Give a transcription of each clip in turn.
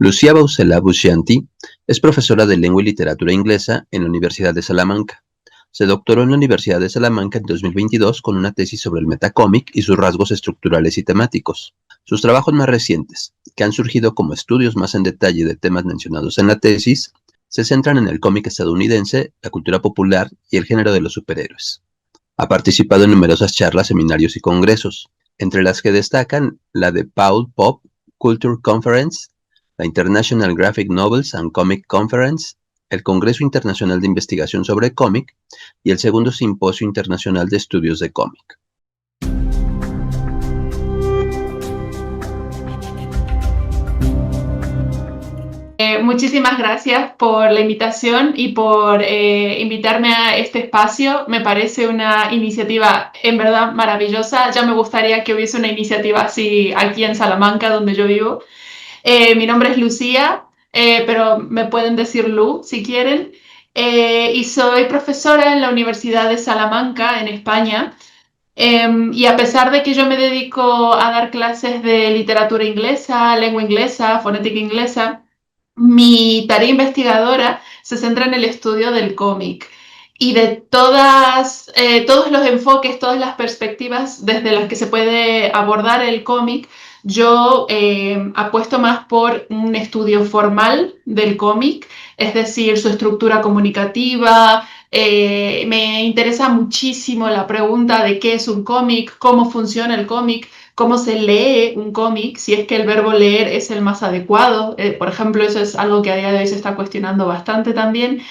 Lucía Bausela Buscianti es profesora de Lengua y Literatura Inglesa en la Universidad de Salamanca. Se doctoró en la Universidad de Salamanca en 2022 con una tesis sobre el metacómic y sus rasgos estructurales y temáticos. Sus trabajos más recientes, que han surgido como estudios más en detalle de temas mencionados en la tesis, se centran en el cómic estadounidense, la cultura popular y el género de los superhéroes. Ha participado en numerosas charlas, seminarios y congresos, entre las que destacan la de Paul Pop Culture Conference, la International Graphic Novels and Comic Conference, el Congreso Internacional de Investigación sobre Cómic y el Segundo Simposio Internacional de Estudios de Cómic. Muchísimas gracias por la invitación y por invitarme a este espacio. Me parece una iniciativa en verdad maravillosa. Ya me gustaría que hubiese una iniciativa así aquí en Salamanca, donde yo vivo. Mi nombre es Lucía, pero me pueden decir Lu si quieren. Y soy profesora en la Universidad de Salamanca, en España. Y a pesar de que yo me dedico a dar clases de literatura inglesa, lengua inglesa, fonética inglesa, mi tarea investigadora se centra en el estudio del cómic y de todos los enfoques, todas las perspectivas desde las que se puede abordar el cómic. Yo apuesto más por un estudio formal del cómic, es decir, su estructura comunicativa. Me interesa muchísimo la pregunta de qué es un cómic, cómo funciona el cómic, cómo se lee un cómic, si es que el verbo leer es el más adecuado. Por ejemplo, eso es algo que a día de hoy se está cuestionando bastante también.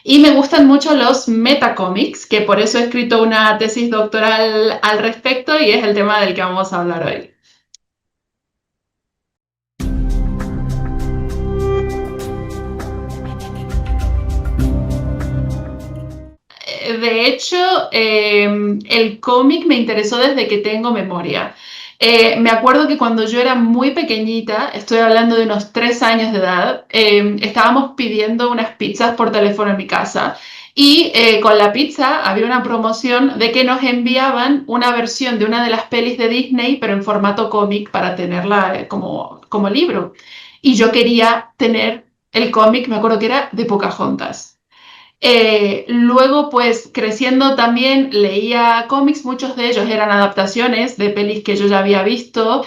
Y me gustan mucho los metacómics, que por eso he escrito una tesis doctoral al respecto y es el tema del que vamos a hablar hoy. De hecho, el cómic me interesó desde que tengo memoria. Me acuerdo que cuando yo era muy pequeñita, estoy hablando de unos 3 años de edad, estábamos pidiendo unas pizzas por teléfono en mi casa y con la pizza había una promoción de que nos enviaban una versión de una de las pelis de Disney, pero en formato cómic para tenerla como libro. Y yo quería tener el cómic, me acuerdo que era de Pocahontas. Luego, pues creciendo también leía cómics, muchos de ellos eran adaptaciones de pelis que yo ya había visto.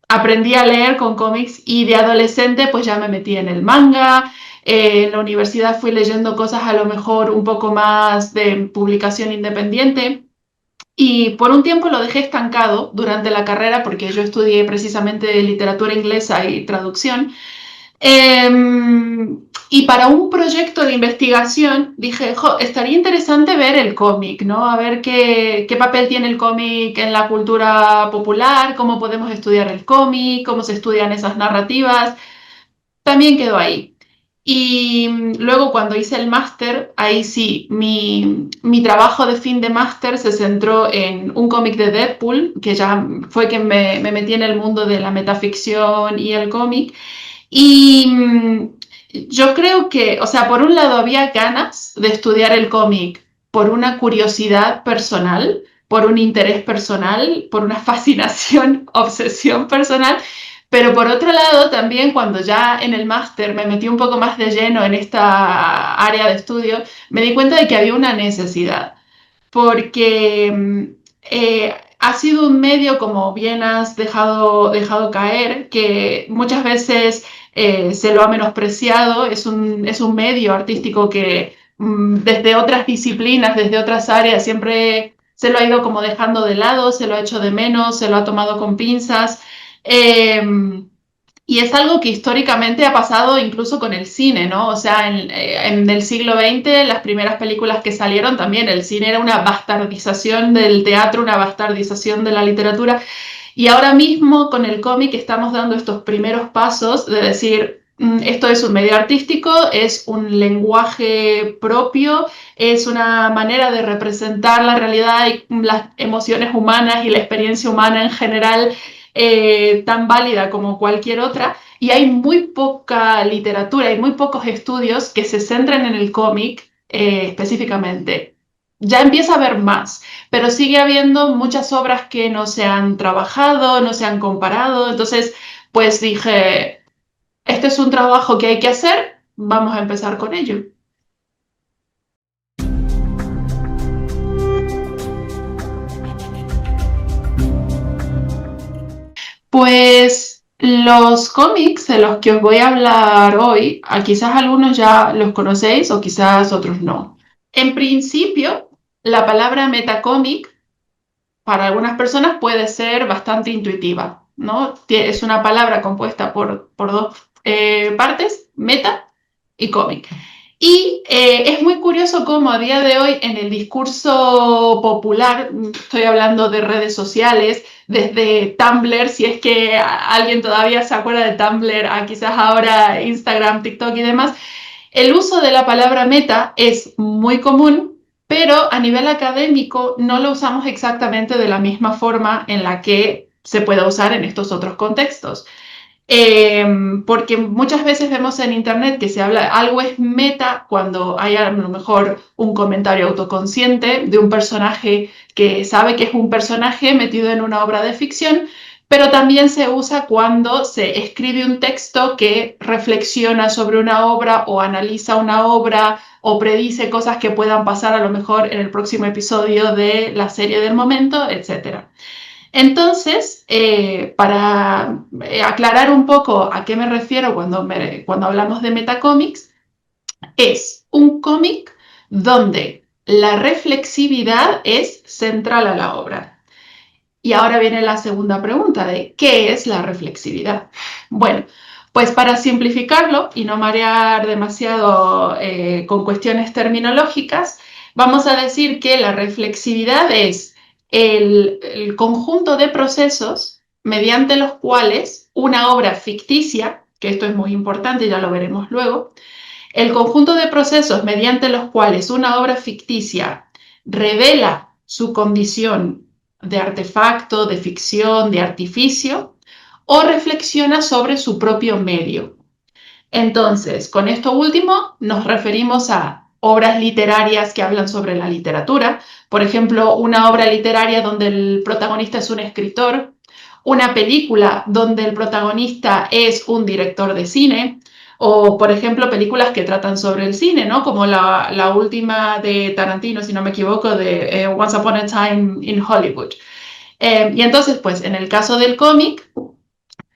Aprendí a leer con cómics y de adolescente pues ya me metí en el manga. En la universidad fui leyendo cosas a lo mejor un poco más de publicación independiente. Y por un tiempo lo dejé estancado durante la carrera porque yo estudié precisamente literatura inglesa y traducción. Y para un proyecto de investigación dije, estaría interesante ver el cómic, ¿no? A ver qué papel tiene el cómic en la cultura popular, cómo podemos estudiar el cómic, cómo se estudian esas narrativas. También quedó ahí. Y luego cuando hice el máster, ahí sí, mi trabajo de fin de máster se centró en un cómic de Deadpool, que ya fue que me metí en el mundo de la metaficción y el cómic. Y yo creo que, o sea, por un lado había ganas de estudiar el cómic por una curiosidad personal, por un interés personal, por una fascinación, obsesión personal, pero por otro lado también cuando ya en el máster me metí un poco más de lleno en esta área de estudio, me di cuenta de que había una necesidad, porque ha sido un medio, como bien has dejado caer, que muchas veces se lo ha menospreciado. Es un medio artístico que desde otras disciplinas, desde otras áreas, siempre se lo ha ido como dejando de lado, se lo ha hecho de menos, se lo ha tomado con pinzas. Eh, y es algo que históricamente ha pasado incluso con el cine, ¿no? O sea, en el siglo XX, las primeras películas que salieron también, el cine era una bastardización del teatro, una bastardización de la literatura. Y ahora mismo con el cómic estamos dando estos primeros pasos de decir, esto es un medio artístico, es un lenguaje propio, es una manera de representar la realidad y las emociones humanas y la experiencia humana en general, tan válida como cualquier otra. Y hay muy poca literatura, hay muy pocos estudios que se centren en el cómic específicamente. Ya empieza a haber más, pero sigue habiendo muchas obras que no se han trabajado, no se han comparado. Entonces, pues dije, este es un trabajo que hay que hacer, vamos a empezar con ello. Pues los cómics de los que os voy a hablar hoy, quizás algunos ya los conocéis o quizás otros no. En principio, la palabra metacómic para algunas personas puede ser bastante intuitiva, ¿no? Es una palabra compuesta por dos partes, meta y cómic. Y es muy curioso cómo a día de hoy en el discurso popular, estoy hablando de redes sociales, desde Tumblr, si es que alguien todavía se acuerda de Tumblr, quizás ahora Instagram, TikTok y demás, el uso de la palabra meta es muy común, pero a nivel académico no lo usamos exactamente de la misma forma en la que se puede usar en estos otros contextos. Porque muchas veces vemos en internet que se habla, algo es meta cuando hay a lo mejor un comentario autoconsciente de un personaje que sabe que es un personaje metido en una obra de ficción, pero también se usa cuando se escribe un texto que reflexiona sobre una obra o analiza una obra o predice cosas que puedan pasar a lo mejor en el próximo episodio de la serie del momento, etc. Entonces, para aclarar un poco a qué me refiero cuando hablamos de metacómics, es un cómic donde la reflexividad es central a la obra. Y ahora viene la segunda pregunta de ¿qué es la reflexividad? Bueno, pues para simplificarlo y no marear demasiado con cuestiones terminológicas, vamos a decir que la reflexividad es el conjunto de procesos mediante los cuales una obra ficticia, que esto es muy importante, ya lo veremos luego, el conjunto de procesos mediante los cuales una obra ficticia revela su condición de artefacto, de ficción, de artificio, o reflexiona sobre su propio medio. Entonces, con esto último nos referimos a obras literarias que hablan sobre la literatura, por ejemplo, una obra literaria donde el protagonista es un escritor, una película donde el protagonista es un director de cine, o por ejemplo películas que tratan sobre el cine, ¿no? Como la última de Tarantino, si no me equivoco, de Once Upon a Time in Hollywood. Y entonces, pues en el caso del cómic,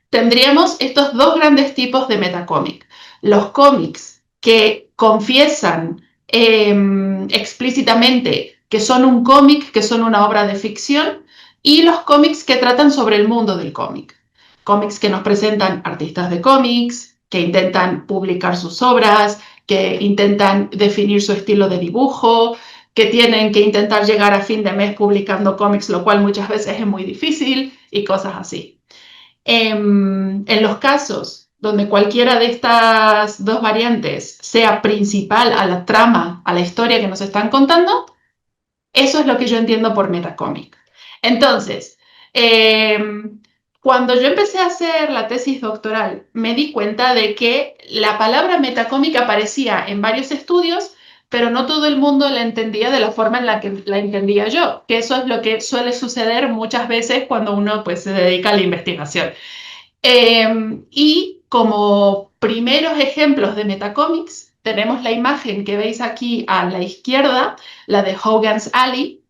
tendríamos estos dos grandes tipos de metacómic. Los cómics que confiesan explícitamente que son un cómic, que son una obra de ficción, y los cómics que tratan sobre el mundo del cómic. Cómics que nos presentan artistas de cómics, que intentan publicar sus obras, que intentan definir su estilo de dibujo, que tienen que intentar llegar a fin de mes publicando cómics, lo cual muchas veces es muy difícil, y cosas así. En los casos donde cualquiera de estas dos variantes sea principal a la trama, a la historia que nos están contando, eso es lo que yo entiendo por metacómic. Entonces, cuando yo empecé a hacer la tesis doctoral, me di cuenta de que la palabra metacómic aparecía en varios estudios, pero no todo el mundo la entendía de la forma en la que la entendía yo, que eso es lo que suele suceder muchas veces cuando uno pues, se dedica a la investigación. Y como primeros ejemplos de metacómics, tenemos la imagen que veis aquí a la izquierda, la de Hogan's Alley.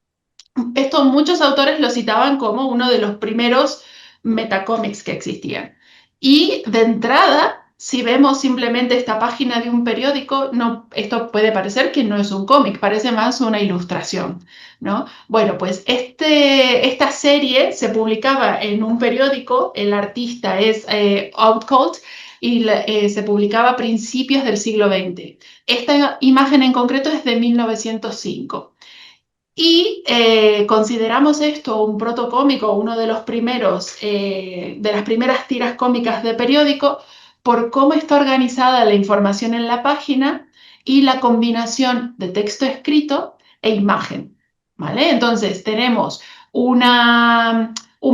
Esto muchos autores lo citaban como uno de los primeros metacómics que existían. Y de entrada, si vemos simplemente esta página de un periódico, no, esto puede parecer que no es un cómic, parece más una ilustración, ¿no? Bueno, pues esta serie se publicaba en un periódico, el artista es Outcalt, y se publicaba a principios del siglo XX. Esta imagen en concreto es de 1905. Y consideramos esto un protocómico, uno de los primeros, de las primeras tiras cómicas de periódico, por cómo está organizada la información en la página y la combinación de texto escrito e imagen, ¿vale? Entonces tenemos un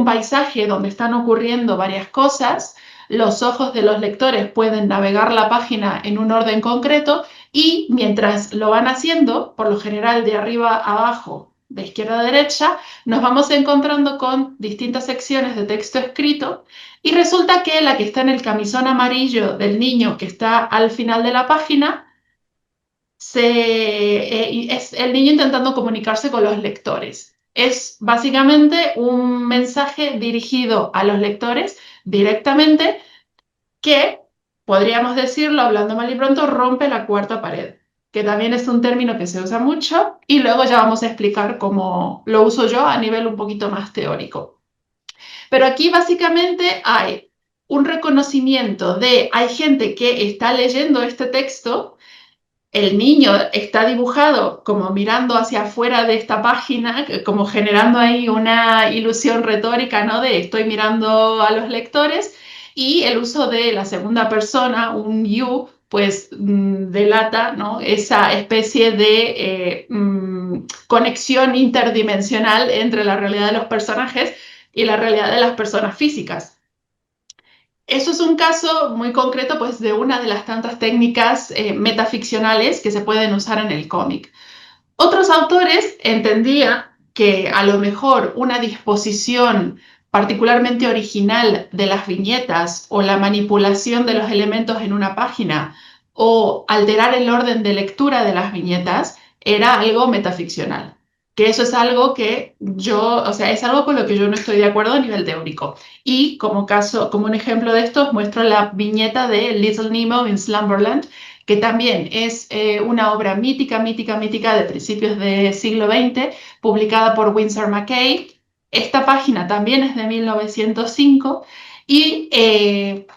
paisaje donde están ocurriendo varias cosas, los ojos de los lectores pueden navegar la página en un orden concreto y mientras lo van haciendo, por lo general de arriba a abajo, de izquierda a derecha, nos vamos encontrando con distintas secciones de texto escrito y resulta que la que está en el camisón amarillo del niño que está al final de la página es el niño intentando comunicarse con los lectores. Es básicamente un mensaje dirigido a los lectores directamente que, podríamos decirlo, hablando mal y pronto, rompe la cuarta pared, que también es un término que se usa mucho y luego ya vamos a explicar cómo lo uso yo a nivel un poquito más teórico. Pero aquí básicamente hay un reconocimiento de, hay gente que está leyendo este texto, el niño está dibujado como mirando hacia afuera de esta página, como generando ahí una ilusión retórica, ¿no? De estoy mirando a los lectores, y el uso de la segunda persona, un you, pues delata, ¿no? Esa especie de conexión interdimensional entre la realidad de los personajes y la realidad de las personas físicas. Eso es un caso muy concreto, pues, de una de las tantas técnicas metaficcionales que se pueden usar en el cómic. Otros autores entendían que a lo mejor una disposición particularmente original de las viñetas o la manipulación de los elementos en una página o alterar el orden de lectura de las viñetas era algo metaficcional. Que eso es algo que yo, o sea, es algo con lo que yo no estoy de acuerdo a nivel teórico. Y como caso, como un ejemplo de esto, os muestro la viñeta de Little Nemo in Slumberland, que también es una obra mítica, mítica, mítica de principios del siglo XX, publicada por Winsor McCay. Esta página también es de 1905 y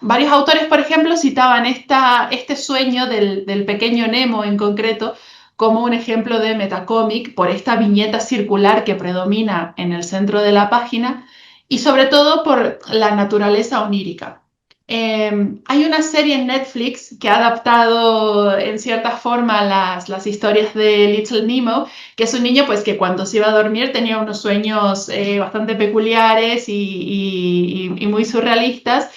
varios autores, por ejemplo, citaban este sueño del pequeño Nemo en concreto como un ejemplo de metacómic por esta viñeta circular que predomina en el centro de la página y sobre todo por la naturaleza onírica. Hay una serie en Netflix que ha adaptado en cierta forma las historias de Little Nemo, que es un niño pues, que cuando se iba a dormir tenía unos sueños bastante peculiares y muy surrealistas.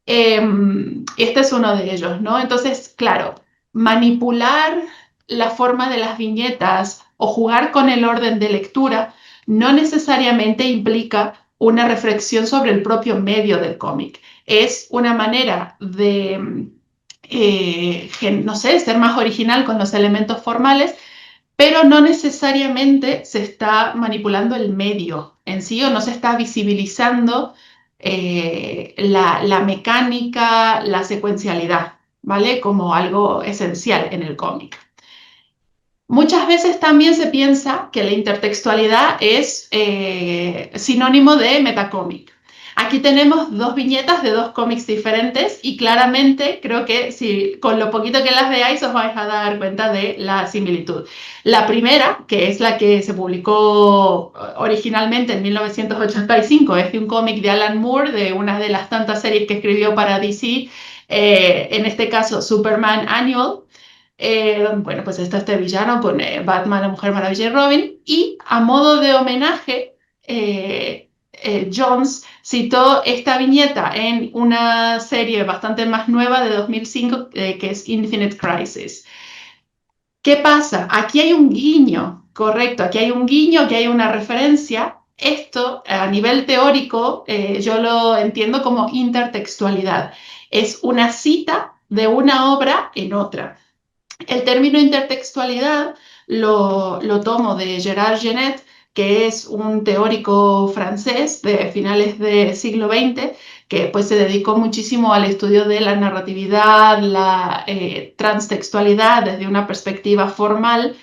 Este es uno de ellos, ¿no? Entonces, claro, manipular la forma de las viñetas o jugar con el orden de lectura no necesariamente implica una reflexión sobre el propio medio del cómic. Es una manera de, no sé, ser más original con los elementos formales, pero no necesariamente se está manipulando el medio en sí o no se está visibilizando la mecánica, la secuencialidad, ¿vale? Como algo esencial en el cómic. Muchas veces también se piensa que la intertextualidad es sinónimo de metacómic. Aquí tenemos dos viñetas de dos cómics diferentes y claramente creo que si con lo poquito que las veáis os vais a dar cuenta de la similitud. La primera, que es la que se publicó originalmente en 1985, es de un cómic de Alan Moore, de una de las tantas series que escribió para DC, en este caso Superman Annual. Bueno, pues está este villano con Batman, la Mujer Maravilla y Robin, y a modo de homenaje, Jones citó esta viñeta en una serie bastante más nueva de 2005 que es Infinite Crisis. ¿Qué pasa? Aquí hay un guiño, correcto, aquí hay un guiño, aquí hay una referencia. Esto a nivel teórico yo lo entiendo como intertextualidad. Es una cita de una obra en otra. El término intertextualidad lo tomo de Gerard Genet, que es un teórico francés de finales del siglo XX, que pues, se dedicó muchísimo al estudio de la narratividad, la transtextualidad desde una perspectiva formal.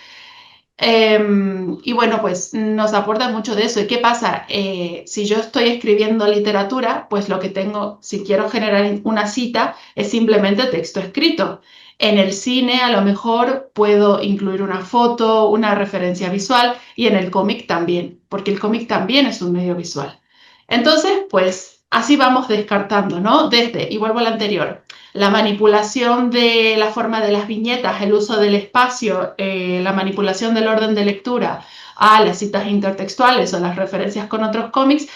Y bueno, pues nos aporta mucho de eso. ¿Y qué pasa? Si yo estoy escribiendo literatura, pues lo que tengo, si quiero generar una cita, es simplemente texto escrito. En el cine a lo mejor puedo incluir una foto, una referencia visual y en el cómic también, porque el cómic también es un medio visual. Entonces, pues así vamos descartando, ¿no? Desde, y vuelvo al anterior, la manipulación de la forma de las viñetas, el uso del espacio, la manipulación del orden de lectura a las citas intertextuales o las referencias con otros cómics.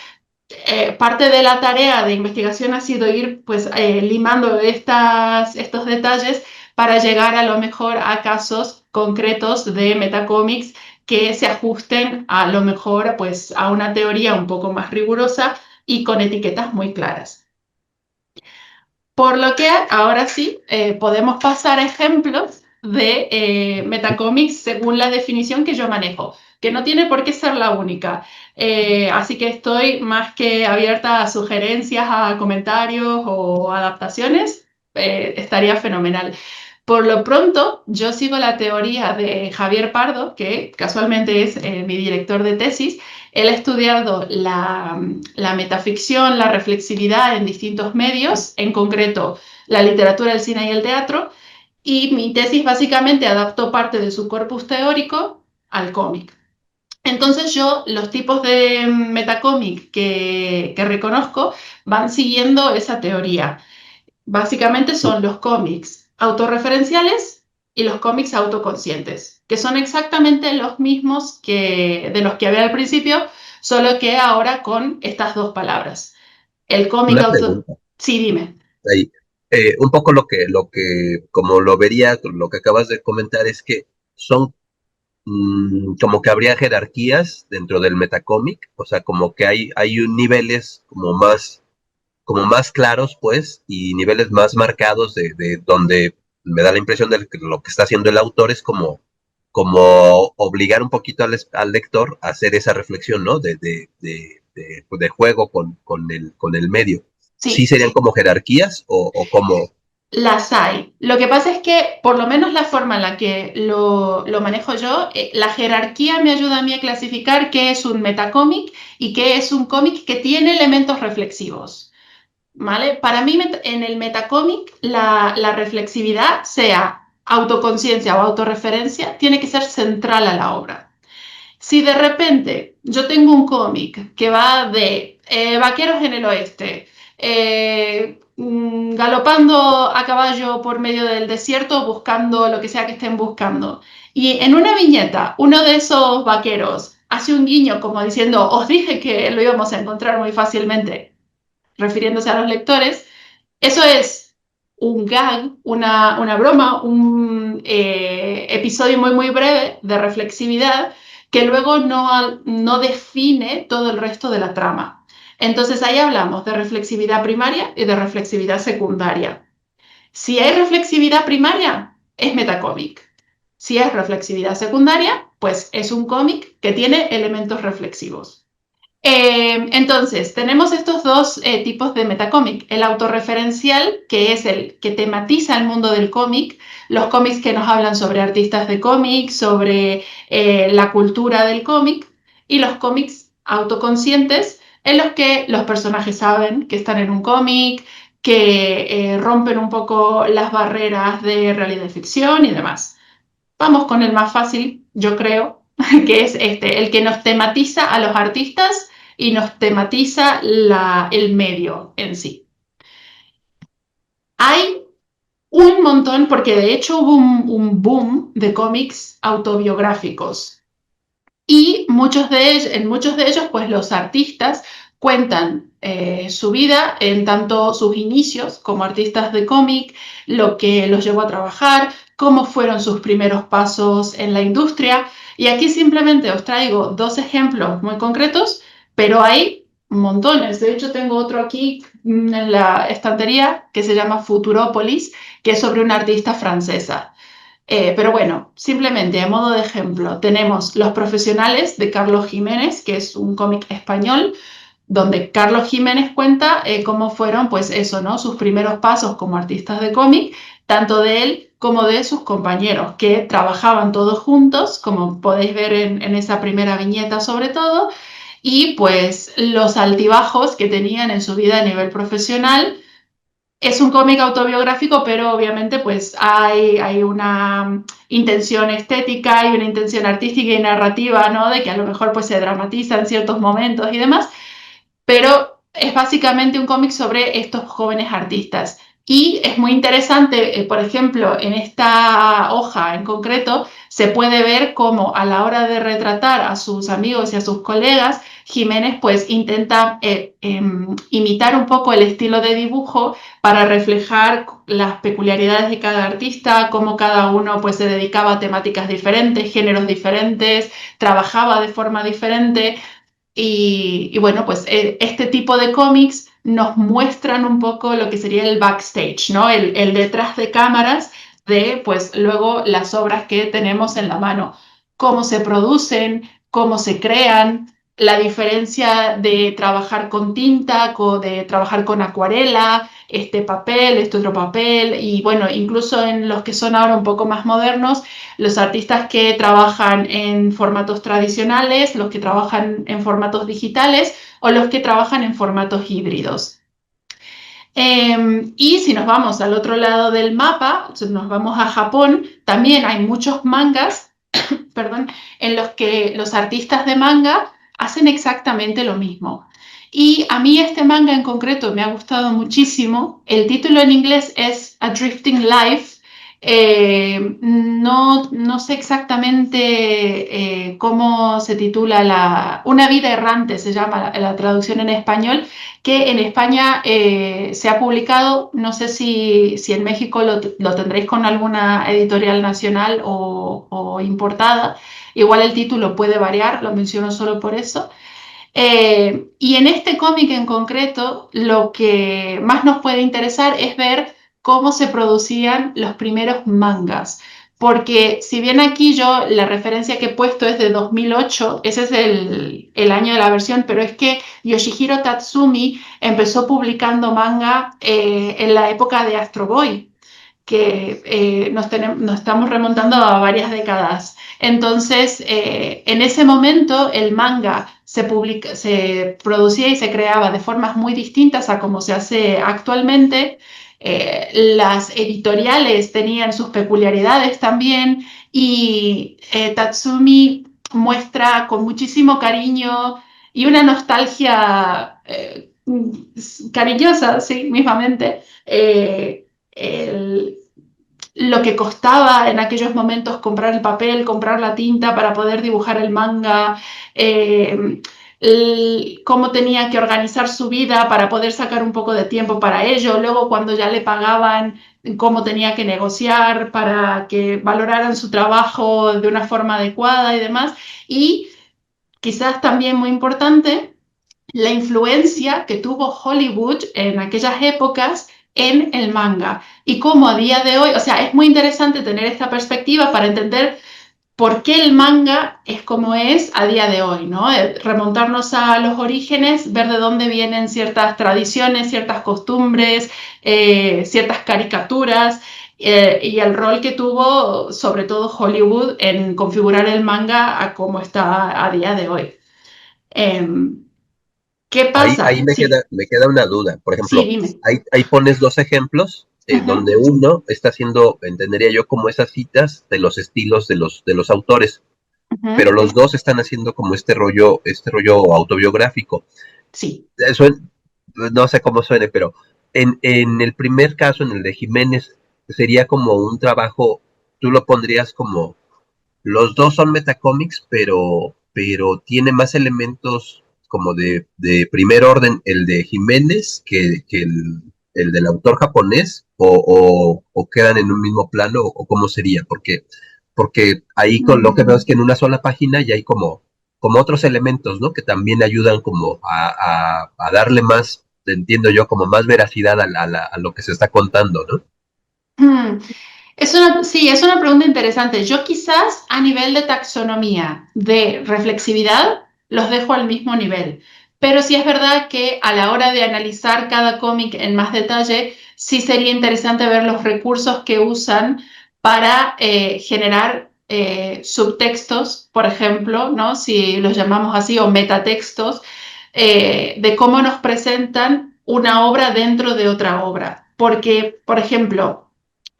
Parte de la tarea de investigación ha sido ir pues, limando estos detalles para llegar a lo mejor a casos concretos de metacómics que se ajusten a lo mejor pues, a una teoría un poco más rigurosa y con etiquetas muy claras. Por lo que ahora sí podemos pasar a ejemplos de metacómics según la definición que yo manejo, que no tiene por qué ser la única. Así que estoy más que abierta a sugerencias, a comentarios o adaptaciones. Estaría fenomenal. Por lo pronto, yo sigo la teoría de Javier Pardo, que casualmente es mi director de tesis. Él ha estudiado la metaficción, la reflexividad en distintos medios, en concreto la literatura, el cine y el teatro, y mi tesis básicamente adaptó parte de su corpus teórico al cómic. Entonces yo los tipos de metacómic que reconozco van siguiendo esa teoría. Básicamente son los cómics autorreferenciales y los cómics autoconscientes, que son exactamente los mismos de los que hablé al principio, solo que ahora con estas dos palabras. El cómic Una auto... pregunta Sí, dime. ahí. Un poco como lo vería, lo que acabas de comentar es que son como que habría jerarquías dentro del metacómic, o sea, como que hay niveles como más claros, pues, y niveles más marcados de donde me da la impresión de que lo que está haciendo el autor es como obligar un poquito al lector a hacer esa reflexión, ¿no? De juego con el medio. ¿Sí Sí, serían como jerarquías o como... las hay. Lo que pasa es que, por lo menos la forma en la que lo manejo yo, la jerarquía me ayuda a mí a clasificar qué es un metacómic y qué es un cómic que tiene elementos reflexivos. ¿Vale? Para mí, en el metacómic, la reflexividad, sea autoconciencia o autorreferencia, tiene que ser central a la obra. Si de repente yo tengo un cómic que va de vaqueros en el oeste, galopando a caballo por medio del desierto buscando lo que sea que estén buscando, y en una viñeta uno de esos vaqueros hace un guiño como diciendo, os dije que lo íbamos a encontrar muy fácilmente, refiriéndose a los lectores, eso es un gag, una broma, un episodio muy, muy breve de reflexividad que luego no define todo el resto de la trama. Entonces ahí hablamos de reflexividad primaria y de reflexividad secundaria. Si hay reflexividad primaria, es metacómic. Si es reflexividad secundaria, pues es un cómic que tiene elementos reflexivos. Entonces, tenemos estos dos tipos de metacómic. El autorreferencial, que es el que tematiza el mundo del cómic, los cómics que nos hablan sobre artistas de cómic, sobre la cultura del cómic, y los cómics autoconscientes, en los que los personajes saben que están en un cómic, que rompen un poco las barreras de realidad y ficción y demás. Vamos con el más fácil, yo creo, que es el que nos tematiza a los artistas y nos tematiza el medio en sí. Hay un montón, porque de hecho hubo un boom de cómics autobiográficos. Y en muchos de ellos, pues los artistas cuentan su vida, en tanto sus inicios como artistas de cómic, lo que los llevó a trabajar, cómo fueron sus primeros pasos en la industria. Y aquí simplemente os traigo dos ejemplos muy concretos, pero hay montones. De hecho, tengo otro aquí en la estantería que se llama Futurópolis, que es sobre una artista francesa. Pero bueno, simplemente a modo de ejemplo, tenemos Los Profesionales de Carlos Jiménez, que es un cómic español, donde Carlos Jiménez cuenta cómo fueron, pues eso, ¿no? Sus primeros pasos como artistas de cómic, tanto de él como de sus compañeros, que trabajaban todos juntos, como podéis ver en esa primera viñeta sobre todo, y pues los altibajos que tenían en su vida a nivel profesional. Es un cómic autobiográfico, pero obviamente pues hay una intención estética y una intención artística y narrativa, ¿no? De que a lo mejor pues se dramatiza en ciertos momentos y demás, pero es básicamente un cómic sobre estos jóvenes artistas. Y es muy interesante, por ejemplo, en esta hoja en concreto, se puede ver cómo a la hora de retratar a sus amigos y a sus colegas, Jiménez pues intenta imitar un poco el estilo de dibujo para reflejar las peculiaridades de cada artista, cómo cada uno pues se dedicaba a temáticas diferentes, géneros diferentes, trabajaba de forma diferente. Y bueno, pues este tipo de cómics nos muestran un poco lo que sería el backstage, ¿no? El detrás de cámaras de, pues, luego las obras que tenemos en la mano. Cómo se producen, cómo se crean, la diferencia de trabajar con tinta, de trabajar con acuarela, este papel, este otro papel, y bueno, incluso en los que son ahora un poco más modernos, los artistas que trabajan en formatos tradicionales, los que trabajan en formatos digitales o los que trabajan en formatos híbridos. Y si nos vamos al otro lado del mapa, si nos vamos a Japón, también hay muchos mangas, perdón, en los que los artistas de manga hacen exactamente lo mismo. Y a mí este manga en concreto me ha gustado muchísimo. El título en inglés es A Drifting Life. No sé exactamente cómo se titula Una vida errante, se llama la traducción en español, que en España se ha publicado, no sé si en México lo tendréis con alguna editorial nacional o importada, igual el título puede variar, lo menciono solo por eso. Y en este cómic en concreto, lo que más nos puede interesar es ver cómo se producían los primeros mangas. Porque si bien aquí yo la referencia que he puesto es de 2008, ese es el año de la versión, pero es que Yoshihiro Tatsumi empezó publicando manga en la época de Astro Boy, que nos estamos remontando a varias décadas. Entonces, en ese momento el manga se producía y se creaba de formas muy distintas a como se hace actualmente. Las editoriales tenían sus peculiaridades también y Tatsumi muestra con muchísimo cariño y una nostalgia cariñosa, sí, mismamente, el, lo que costaba en aquellos momentos comprar el papel, comprar la tinta para poder dibujar el manga, eh, cómo tenía que organizar su vida para poder sacar un poco de tiempo para ello, luego cuando ya le pagaban, cómo tenía que negociar para que valoraran su trabajo de una forma adecuada y demás. Y quizás también muy importante, la influencia que tuvo Hollywood en aquellas épocas en el manga y cómo a día de hoy, o sea, es muy interesante tener esta perspectiva para entender por qué el manga es como es a día de hoy, ¿no? Remontarnos a los orígenes, ver de dónde vienen ciertas tradiciones, ciertas costumbres, ciertas caricaturas y el rol que tuvo sobre todo Hollywood en configurar el manga a cómo está a día de hoy. Eh, ¿Qué Ahí pasa? Sí, me queda una duda. Por sí, ejemplo, dime. ahí pones dos ejemplos Ujú, donde uno está haciendo, entendería yo, como esas citas de los estilos de los autores, pero ujú, los dos están haciendo como este rollo autobiográfico. sí. Eso no sé cómo suene, pero en el primer caso, en el de Jiménez, sería como un trabajo, tú lo pondrías como los dos son metacómics, pero tiene más elementos como de primer orden el de Jiménez que el del autor japonés, o quedan en un mismo plano, o cómo sería, porque ahí con lo que veo es que en una sola página ya hay como otros elementos, ¿no? Que también ayudan como a darle más, entiendo yo, como más veracidad a lo que se está contando, ¿no? Mm, sí, es una pregunta interesante. Yo quizás a nivel de taxonomía, de reflexividad, los dejo al mismo nivel. Pero sí es verdad que a la hora de analizar cada cómic en más detalle, sí sería interesante ver los recursos que usan para generar subtextos, por ejemplo, ¿no? Si los llamamos así, o metatextos, de cómo nos presentan una obra dentro de otra obra. Porque, por ejemplo,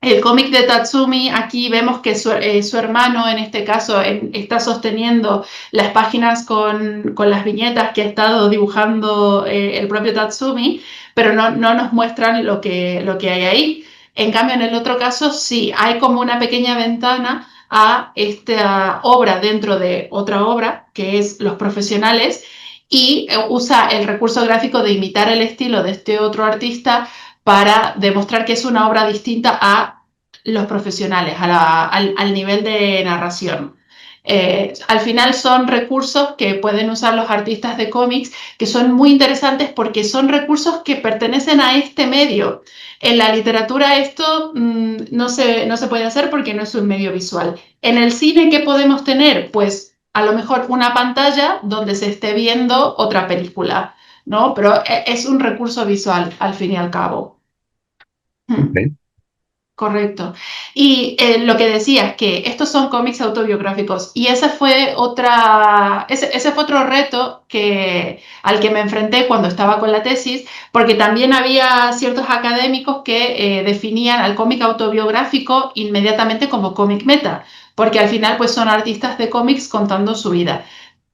El cómic de Tatsumi, aquí vemos que su hermano, en este caso, está sosteniendo las páginas con las viñetas que ha estado dibujando el propio Tatsumi, pero no nos muestran lo que hay ahí. En cambio, en el otro caso, sí, hay como una pequeña ventana a esta obra dentro de otra obra, que es Los Profesionales, y usa el recurso gráfico de imitar el estilo de este otro artista para demostrar que es una obra distinta a Los Profesionales, al nivel de narración. Al final son recursos que pueden usar los artistas de cómics que son muy interesantes porque son recursos que pertenecen a este medio. En la literatura esto no se puede hacer porque no es un medio visual. En el cine, ¿qué podemos tener? Pues a lo mejor una pantalla donde se esté viendo otra película, ¿no? Pero es un recurso visual, al fin y al cabo. Ok. Correcto. Y lo que decías, que estos son cómics autobiográficos, y ese fue otro reto al que me enfrenté cuando estaba con la tesis, porque también había ciertos académicos que definían al cómic autobiográfico inmediatamente como cómic meta, porque al final pues son artistas de cómics contando su vida.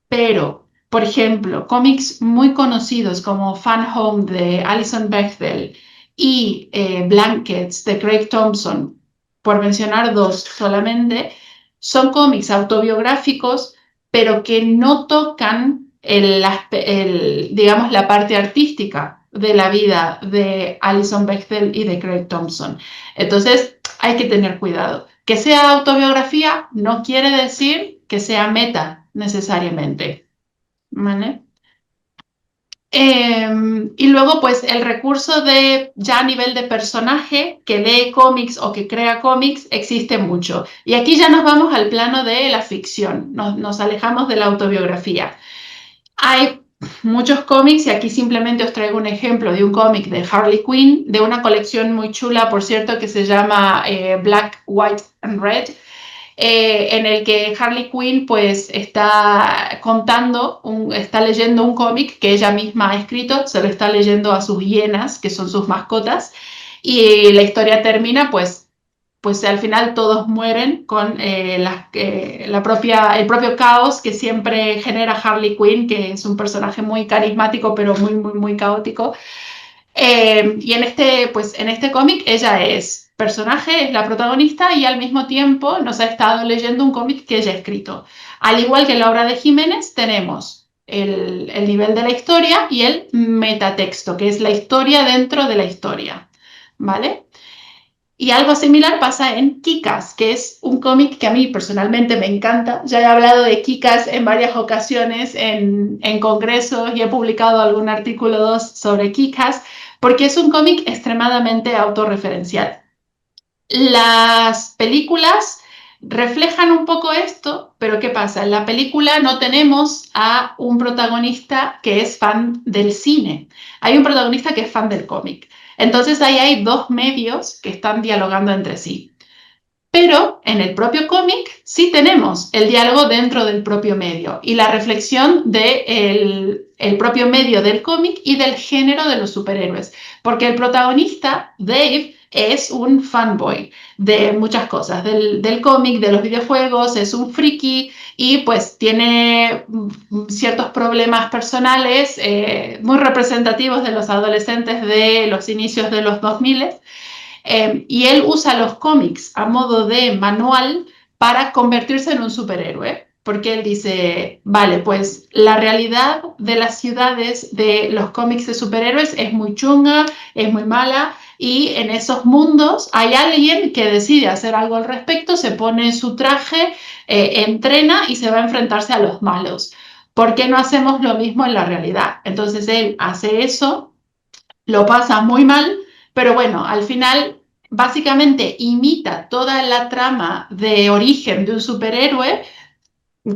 Pero, por ejemplo, cómics muy conocidos como Fan Home de Alison Bechdel y Blankets de Craig Thompson, por mencionar dos solamente, son cómics autobiográficos, pero que no tocan digamos, la parte artística de la vida de Alison Bechdel y de Craig Thompson. Entonces, hay que tener cuidado. Que sea autobiografía no quiere decir que sea meta necesariamente, ¿vale? Y luego, pues, el recurso de ya a nivel de personaje que lee cómics o que crea cómics existe mucho. Y aquí ya nos vamos al plano de la ficción, nos alejamos de la autobiografía. Hay muchos cómics y aquí simplemente os traigo un ejemplo de un cómic de Harley Quinn, de una colección muy chula, por cierto, que se llama Black, White and Red, en el que Harley Quinn pues está leyendo un cómic que ella misma ha escrito, se lo está leyendo a sus hienas, que son sus mascotas, y la historia termina pues al final todos mueren con el propio caos que siempre genera Harley Quinn, que es un personaje muy carismático pero muy, muy, muy caótico. Y pues, en este cómic ella es personaje, es la protagonista y al mismo tiempo nos ha estado leyendo un cómic que ella ha escrito. Al igual que en la obra de Jiménez, tenemos el nivel de la historia y el metatexto, que es la historia dentro de la historia. ¿Vale? Y algo similar pasa en Kikas, que es un cómic que a mí personalmente me encanta. Ya he hablado de Kikas en varias ocasiones en congresos y he publicado algún artículo 2 sobre Kikas, porque es un cómic extremadamente autorreferencial. Las películas reflejan un poco esto, pero ¿qué pasa? En la película no tenemos a un protagonista que es fan del cine. Hay un protagonista que es fan del cómic. Entonces ahí hay dos medios que están dialogando entre sí. Pero en el propio cómic sí tenemos el diálogo dentro del propio medio y la reflexión del el propio medio del cómic y del género de los superhéroes. Porque el protagonista, Dave, es un fanboy de muchas cosas, del cómic, de los videojuegos, es un friki y pues tiene ciertos problemas personales muy representativos de los adolescentes de los inicios de los 2000. Y él usa los cómics a modo de manual para convertirse en un superhéroe. Porque él dice, vale, pues la realidad de las ciudades de los cómics de superhéroes es muy chunga, es muy mala, y en esos mundos hay alguien que decide hacer algo al respecto, se pone su traje, entrena y se va a enfrentarse a los malos. ¿Por qué no hacemos lo mismo en la realidad? Entonces él hace eso, lo pasa muy mal, pero bueno, al final básicamente imita toda la trama de origen de un superhéroe,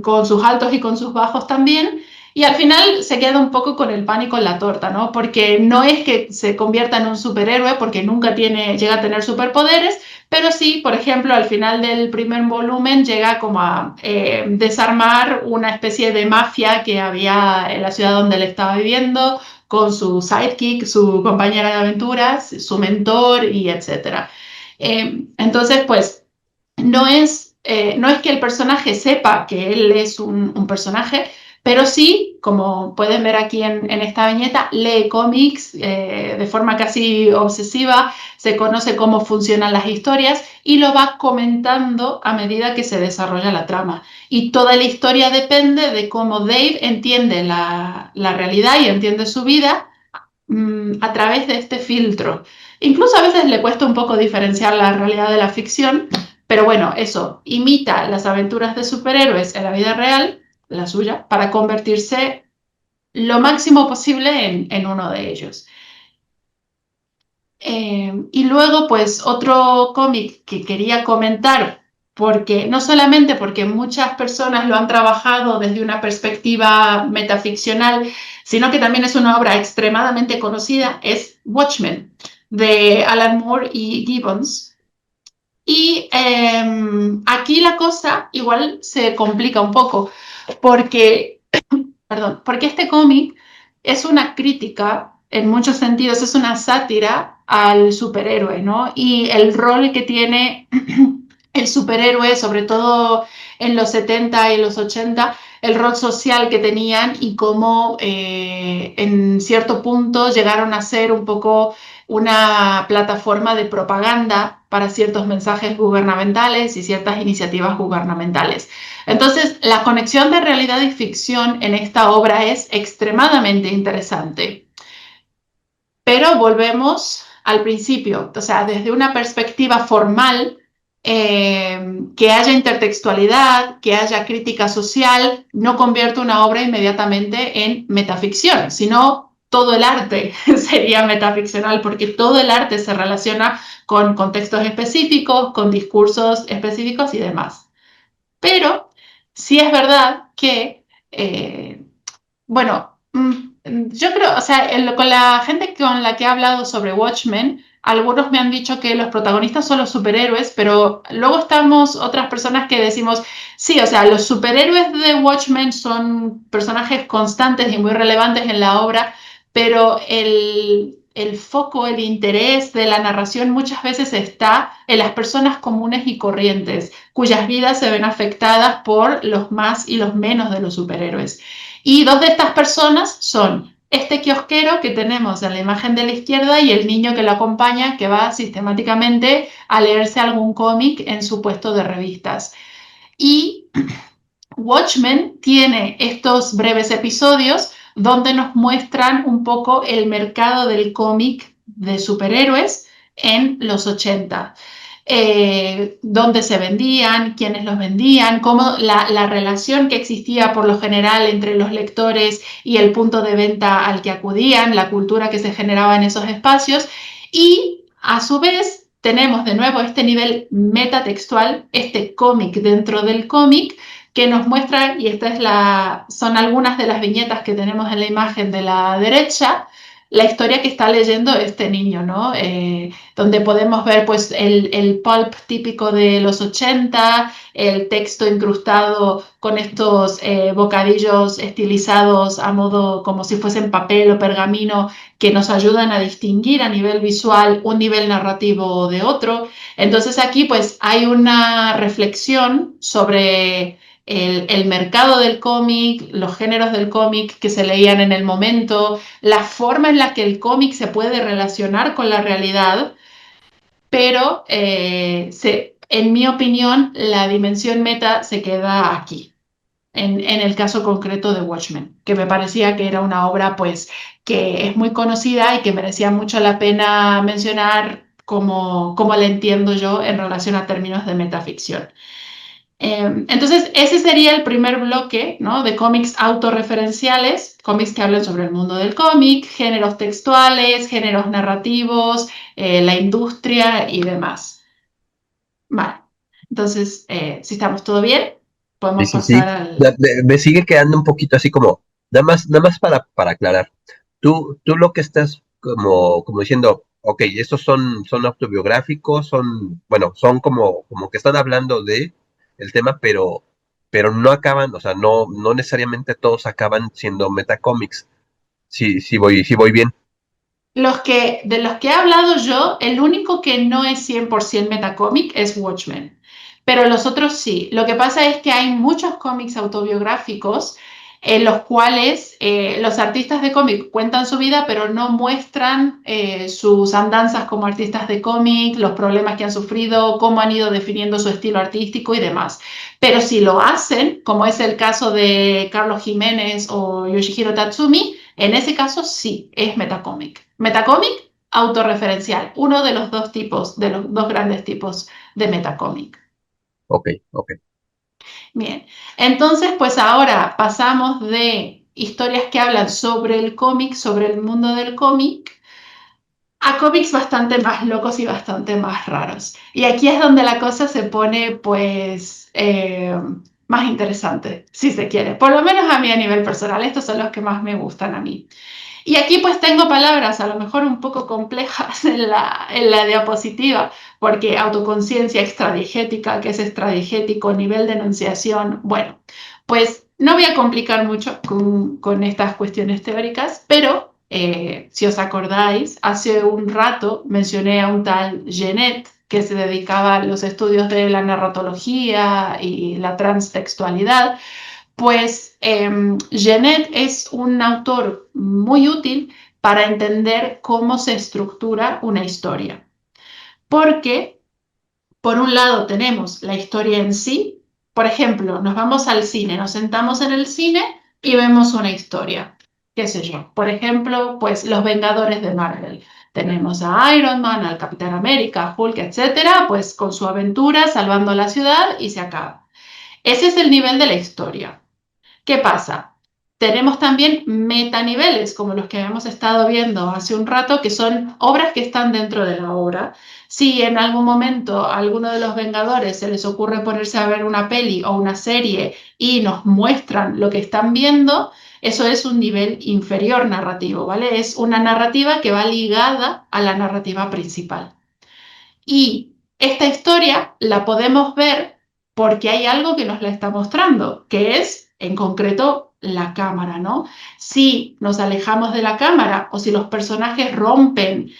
con sus altos y con sus bajos también, y al final se queda un poco con el pan y con la torta, ¿no? Porque no es que se convierta en un superhéroe, porque nunca llega a tener superpoderes, pero sí, por ejemplo, al final del primer volumen llega como a desarmar una especie de mafia que había en la ciudad donde él estaba viviendo, con su sidekick, su compañera de aventuras, su mentor y etcétera. Entonces, pues, no es que el personaje sepa que él es un personaje, pero sí, como pueden ver aquí en esta viñeta, lee cómics de forma casi obsesiva, se conoce cómo funcionan las historias y lo va comentando a medida que se desarrolla la trama. Y toda la historia depende de cómo Dave entiende la realidad y entiende su vida a través de este filtro. Incluso a veces le cuesta un poco diferenciar la realidad de la ficción, pero bueno, eso, imita las aventuras de superhéroes en la vida real, la suya, para convertirse lo máximo posible en uno de ellos. Y luego, pues, otro cómic que quería comentar, porque no solamente porque muchas personas lo han trabajado desde una perspectiva metaficcional, sino que también es una obra extremadamente conocida, es Watchmen, de Alan Moore y Gibbons. Y aquí la cosa igual se complica un poco, porque perdón, porque este cómic es una crítica, en muchos sentidos, es una sátira al superhéroe, ¿no? Y el rol que tiene el superhéroe, sobre todo en los 70 y los 80, el rol social que tenían y cómo en cierto punto llegaron a ser un poco una plataforma de propaganda para ciertos mensajes gubernamentales y ciertas iniciativas gubernamentales. Entonces, la conexión de realidad y ficción en esta obra es extremadamente interesante. Pero volvemos al principio, o sea, desde una perspectiva formal, que haya intertextualidad, que haya crítica social, no convierte una obra inmediatamente en metaficción, sino todo el arte sería metaficcional, porque todo el arte se relaciona con contextos específicos, con discursos específicos y demás. Pero sí es verdad que, bueno, yo creo, o sea, con la gente con la que he hablado sobre Watchmen, algunos me han dicho que los protagonistas son los superhéroes, pero luego estamos otras personas que decimos, sí, o sea, los superhéroes de Watchmen son personajes constantes y muy relevantes en la obra, pero el foco, el interés de la narración muchas veces está en las personas comunes y corrientes, cuyas vidas se ven afectadas por los más y los menos de los superhéroes. Y dos de estas personas son este kiosquero que tenemos en la imagen de la izquierda y el niño que lo acompaña, que va sistemáticamente a leerse algún cómic en su puesto de revistas. Y Watchmen tiene estos breves episodios donde nos muestran un poco el mercado del cómic de superhéroes en los 80. Dónde se vendían, quiénes los vendían, cómo la relación que existía por lo general entre los lectores y el punto de venta al que acudían, la cultura que se generaba en esos espacios y a su vez tenemos de nuevo este nivel metatextual, este cómic dentro del cómic que nos muestra, y son algunas de las viñetas que tenemos en la imagen de la derecha, la historia que está leyendo este niño, ¿no? Donde podemos ver pues el pulp típico de los 80, el texto incrustado con estos bocadillos estilizados a modo como si fuesen papel o pergamino que nos ayudan a distinguir a nivel visual un nivel narrativo de otro. Entonces aquí pues hay una reflexión sobre el mercado del cómic, los géneros del cómic que se leían en el momento, la forma en la que el cómic se puede relacionar con la realidad, pero en mi opinión la dimensión meta se queda aquí. En el caso concreto de Watchmen, que me parecía que era una obra pues que es muy conocida y que merecía mucho la pena mencionar como la entiendo yo en relación a términos de metaficción. Entonces, ese sería el primer bloque, ¿no? De cómics autorreferenciales, cómics que hablan sobre el mundo del cómic, géneros textuales, géneros narrativos, la industria y demás. Vale, entonces, si estamos todo bien, Sí, podemos sí, sí. pasar al... Me sigue quedando un poquito así como, nada más para aclarar. Tú lo que estás como diciendo, ok, estos son autobiográficos, bueno, son como que están hablando de el tema, pero no acaban, o sea, no necesariamente todos acaban siendo metacomics. Sí, sí voy bien. De los que he hablado yo, el único que no es 100% metacómic es Watchmen. Pero los otros sí. Lo que pasa es que hay muchos cómics autobiográficos en los cuales los artistas de cómic cuentan su vida, pero no muestran sus andanzas como artistas de cómic, los problemas que han sufrido, cómo han ido definiendo su estilo artístico y demás. Pero si lo hacen, como es el caso de Carlos Jiménez o Yoshihiro Tatsumi, en ese caso sí, es metacómic. Metacómic autorreferencial, uno de los dos tipos, de los dos grandes tipos de metacómic. Ok, ok. Bien, entonces pues ahora pasamos de historias que hablan sobre el cómic, sobre el mundo del cómic, a cómics bastante más locos y bastante más raros. Y aquí es donde la cosa se pone pues más interesante, si se quiere. Por lo menos a mí a nivel personal, estos son los que más me gustan a mí. Y aquí pues tengo palabras a lo mejor un poco complejas en la diapositiva, porque autoconciencia extradigética, que es extradigético, nivel de enunciación, bueno, pues no voy a complicar mucho con estas cuestiones teóricas, pero si os acordáis, hace un rato mencioné a un tal Genet que se dedicaba a los estudios de la narratología y la transtextualidad. Pues Genet es un autor muy útil para entender cómo se estructura una historia. Porque, por un lado, tenemos la historia en sí. Por ejemplo, nos vamos al cine, nos sentamos en el cine y vemos una historia. ¿Qué sé yo? Por ejemplo, pues Los Vengadores de Marvel. Tenemos a Iron Man, al Capitán América, Hulk, etcétera, pues con su aventura salvando la ciudad y se acaba. Ese es el nivel de la historia. ¿Qué pasa? Tenemos también metaniveles, como los que hemos estado viendo hace un rato, que son obras que están dentro de la obra. Si en algún momento a alguno de los Vengadores se les ocurre ponerse a ver una peli o una serie y nos muestran lo que están viendo, eso es un nivel inferior narrativo, ¿vale? Es una narrativa que va ligada a la narrativa principal. Y esta historia la podemos ver porque hay algo que nos la está mostrando, que es, en concreto, la cámara, ¿no? Si nos alejamos de la cámara o si los personajes rompen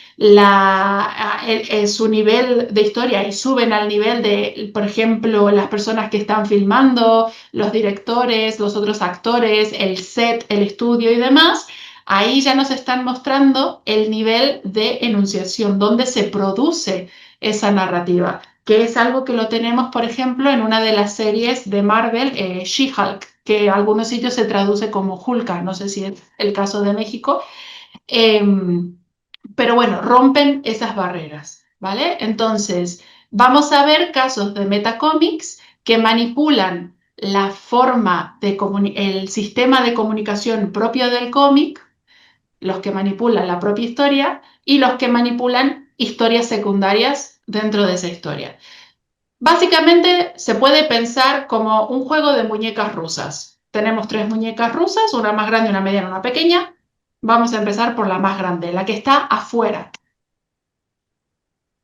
su nivel de historia y suben al nivel de, por ejemplo, las personas que están filmando, los directores, los otros actores, el set, el estudio y demás, ahí ya nos están mostrando el nivel de enunciación, donde se produce esa narrativa, que es algo que lo tenemos, por ejemplo, en una de las series de Marvel, She-Hulk, que en algunos sitios se traduce como Hulka, no sé si es el caso de México, eh, pero bueno, rompen esas barreras, ¿vale? Entonces, vamos a ver casos de metacómics que manipulan la forma de el sistema de comunicación propio del cómic, los que manipulan la propia historia y los que manipulan historias secundarias dentro de esa historia. Básicamente se puede pensar como un juego de muñecas rusas. Tenemos tres muñecas rusas, una más grande, una mediana, una pequeña. Vamos a empezar por la más grande, la que está afuera.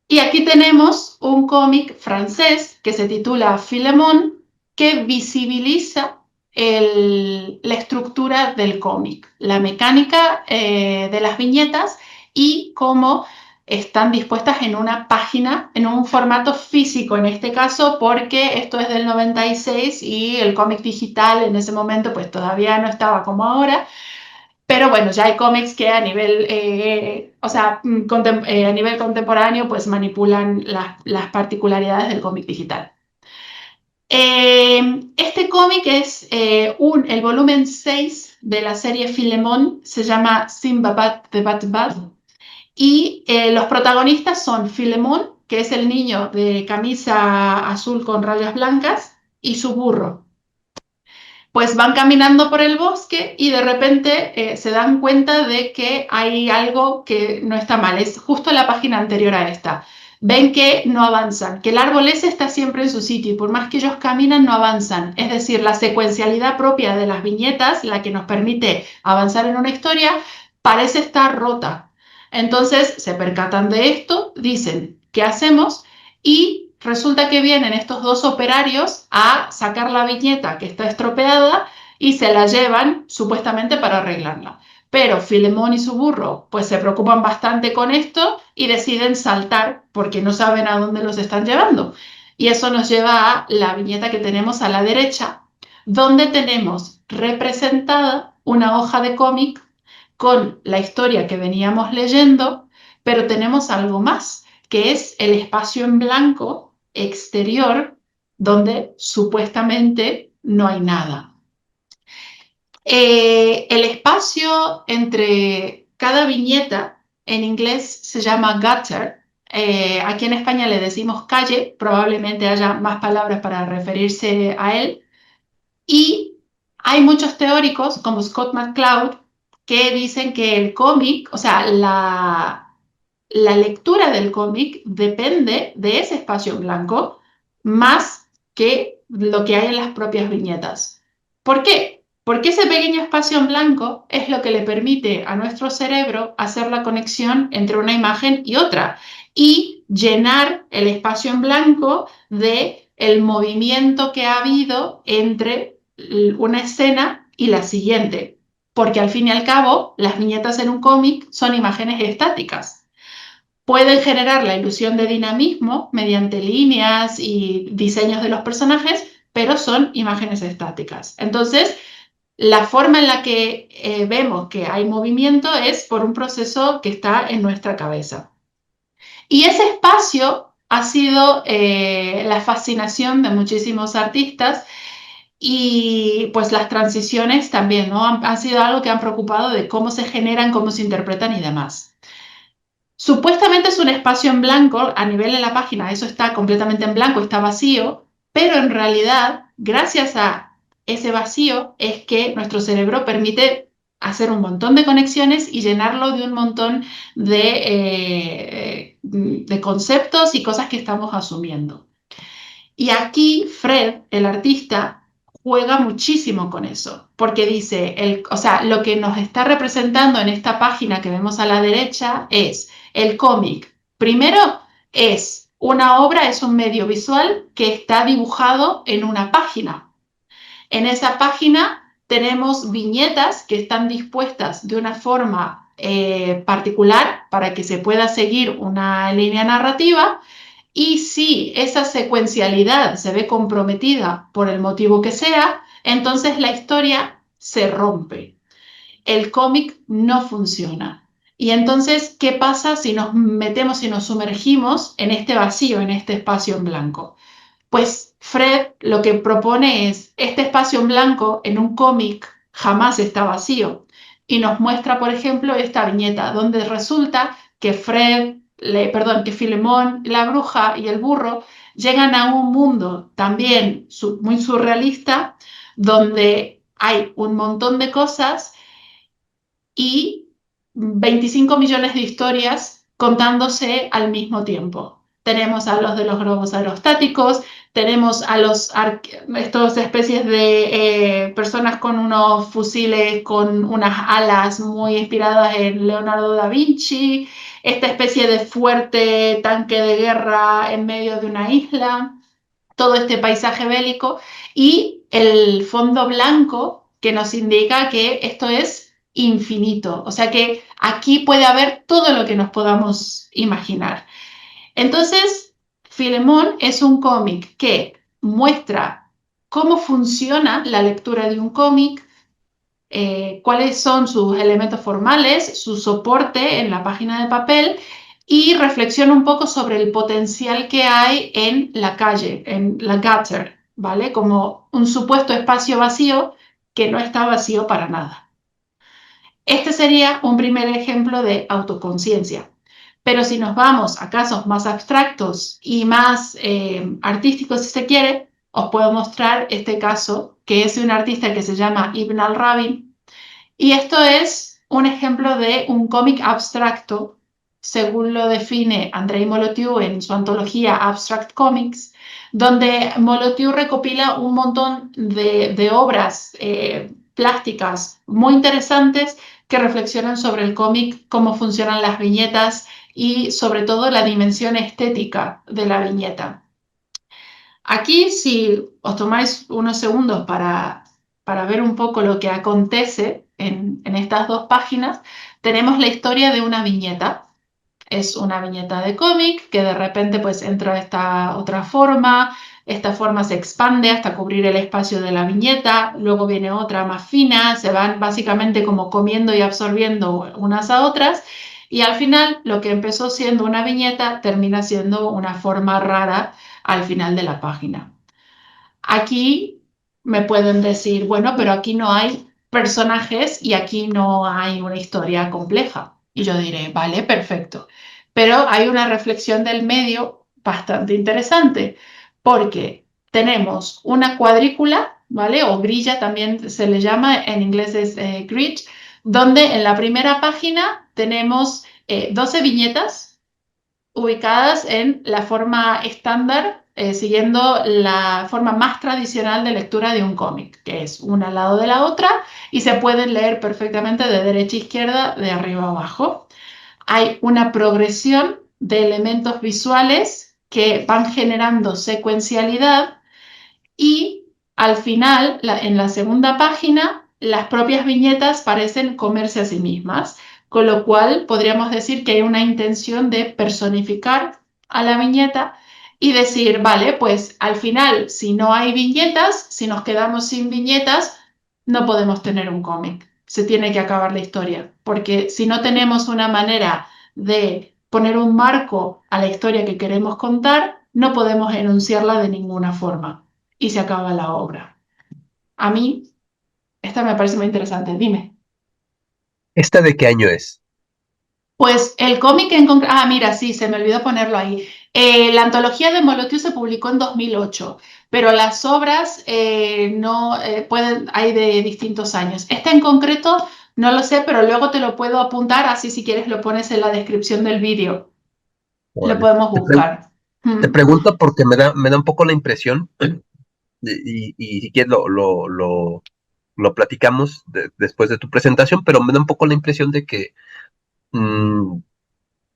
Y aquí tenemos un cómic francés que se titula Filemón, que visibiliza la estructura del cómic, la mecánica de las viñetas y cómo están dispuestas en una página, en un formato físico en este caso, porque esto es del 96 y el cómic digital en ese momento pues todavía no estaba como ahora. Pero bueno, ya hay cómics que a nivel, o sea, a nivel contemporáneo, pues manipulan las particularidades del cómic digital. Este cómic es el volumen 6 de la serie Filemón, se llama Simbabad the Bad Bad, y los protagonistas son Filemón, que es el niño de camisa azul con rayas blancas, y su burro. Pues van caminando por el bosque y de repente se dan cuenta de que hay algo que no está mal. Es justo la página anterior a esta. Ven que no avanzan, que el árbol ese está siempre en su sitio y por más que ellos caminan no avanzan. Es decir, la secuencialidad propia de las viñetas, la que nos permite avanzar en una historia, parece estar rota. Entonces se percatan de esto, dicen, ¿qué hacemos? Y resulta que vienen estos dos operarios a sacar la viñeta que está estropeada y se la llevan supuestamente para arreglarla. Pero Filemón y su burro pues se preocupan bastante con esto y deciden saltar porque no saben a dónde los están llevando. Y eso nos lleva a la viñeta que tenemos a la derecha, donde tenemos representada una hoja de cómic con la historia que veníamos leyendo, pero tenemos algo más, que es el espacio en blanco exterior donde supuestamente no hay nada. El espacio entre cada viñeta en inglés se llama gutter. Aquí en España le decimos calle, probablemente haya más palabras para referirse a él. Y hay muchos teóricos como Scott McCloud que dicen que el cómic, o sea, la lectura del cómic depende de ese espacio en blanco más que lo que hay en las propias viñetas. ¿Por qué? Porque ese pequeño espacio en blanco es lo que le permite a nuestro cerebro hacer la conexión entre una imagen y otra y llenar el espacio en blanco de el movimiento que ha habido entre una escena y la siguiente. Porque al fin y al cabo, las viñetas en un cómic son imágenes estáticas. Pueden generar la ilusión de dinamismo mediante líneas y diseños de los personajes, pero son imágenes estáticas. Entonces, la forma en la que vemos que hay movimiento es por un proceso que está en nuestra cabeza. Y ese espacio ha sido la fascinación de muchísimos artistas y pues las transiciones también, ¿no? Han sido algo que han preocupado de cómo se generan, cómo se interpretan y demás. Supuestamente es un espacio en blanco, a nivel de la página eso está completamente en blanco, está vacío, pero en realidad, gracias a ese vacío, es que nuestro cerebro permite hacer un montón de conexiones y llenarlo de un montón de conceptos y cosas que estamos asumiendo. Y aquí Fred, el artista, juega muchísimo con eso, porque dice, o sea, lo que nos está representando en esta página que vemos a la derecha es el cómic. Primero es una obra, es un medio visual que está dibujado en una página. En esa página tenemos viñetas que están dispuestas de una forma particular para que se pueda seguir una línea narrativa. Y si esa secuencialidad se ve comprometida por el motivo que sea, entonces la historia se rompe. El cómic no funciona. Y entonces, ¿qué pasa si nos metemos y nos sumergimos en este vacío, en este espacio en blanco? Pues Fred lo que propone es, este espacio en blanco en un cómic jamás está vacío. Y nos muestra, por ejemplo, esta viñeta donde resulta que que Filemón, la bruja y el burro llegan a un mundo también muy surrealista, donde hay un montón de cosas y 25 millones de historias contándose al mismo tiempo. Tenemos a los de los globos aerostáticos, tenemos a estas especies de personas con unos fusiles con unas alas muy inspiradas en Leonardo da Vinci, esta especie de fuerte tanque de guerra en medio de una isla, todo este paisaje bélico y el fondo blanco que nos indica que esto es infinito, o sea que aquí puede haber todo lo que nos podamos imaginar. Entonces, Filemón es un cómic que muestra cómo funciona la lectura de un cómic, cuáles son sus elementos formales, su soporte en la página de papel y reflexiona un poco sobre el potencial que hay en la calle, en la gutter, ¿vale? Como un supuesto espacio vacío que no está vacío para nada. Este sería un primer ejemplo de autoconciencia. Pero si nos vamos a casos más abstractos y más artísticos, si se quiere, os puedo mostrar este caso, que es de un artista que se llama Ibn al-Rabi. Y esto es un ejemplo de un cómic abstracto, según lo define Andrei Molotiu en su antología Abstract Comics, donde Molotiu recopila un montón de obras plásticas muy interesantes que reflexionan sobre el cómic, cómo funcionan las viñetas y sobre todo la dimensión estética de la viñeta. Aquí, si os tomáis unos segundos para para ver un poco lo que acontece en estas dos páginas, tenemos la historia de una viñeta. Es una viñeta de cómic que de repente pues entra esta otra forma, esta forma se expande hasta cubrir el espacio de la viñeta, luego viene otra más fina, se van básicamente como comiendo y absorbiendo unas a otras y al final lo que empezó siendo una viñeta termina siendo una forma rara al final de la página. Aquí me pueden decir, bueno, pero aquí no hay personajes y aquí no hay una historia compleja. Y yo diré, vale, perfecto. Pero hay una reflexión del medio bastante interesante, porque tenemos una cuadrícula, ¿vale? O grilla también se le llama, en inglés es grid, donde en la primera página tenemos 12 viñetas ubicadas en la forma estándar, siguiendo la forma más tradicional de lectura de un cómic, que es una al lado de la otra y se pueden leer perfectamente de derecha a izquierda, de arriba a abajo. Hay una progresión de elementos visuales que van generando secuencialidad y al final, en la segunda página, las propias viñetas parecen comerse a sí mismas, con lo cual podríamos decir que hay una intención de personificar a la viñeta y decir, vale, pues al final, si no hay viñetas, si nos quedamos sin viñetas, no podemos tener un cómic. Se tiene que acabar la historia, porque si no tenemos una manera de poner un marco a la historia que queremos contar, no podemos enunciarla de ninguna forma y se acaba la obra. A mí, esta me parece muy interesante. Dime. ¿Esta de qué año es? Pues el cómic en concreto... Ah, mira, sí, se me olvidó ponerlo ahí. La antología de Molotiu se publicó en 2008, pero las obras no pueden, hay de distintos años. Esta en concreto no lo sé, pero luego te lo puedo apuntar, así si quieres lo pones en la descripción del vídeo. Lo Órale. podemos buscar. Te Mm. pregunto porque me da un poco la impresión, y si quieres lo platicamos después de tu presentación, pero me da un poco la impresión de que mmm,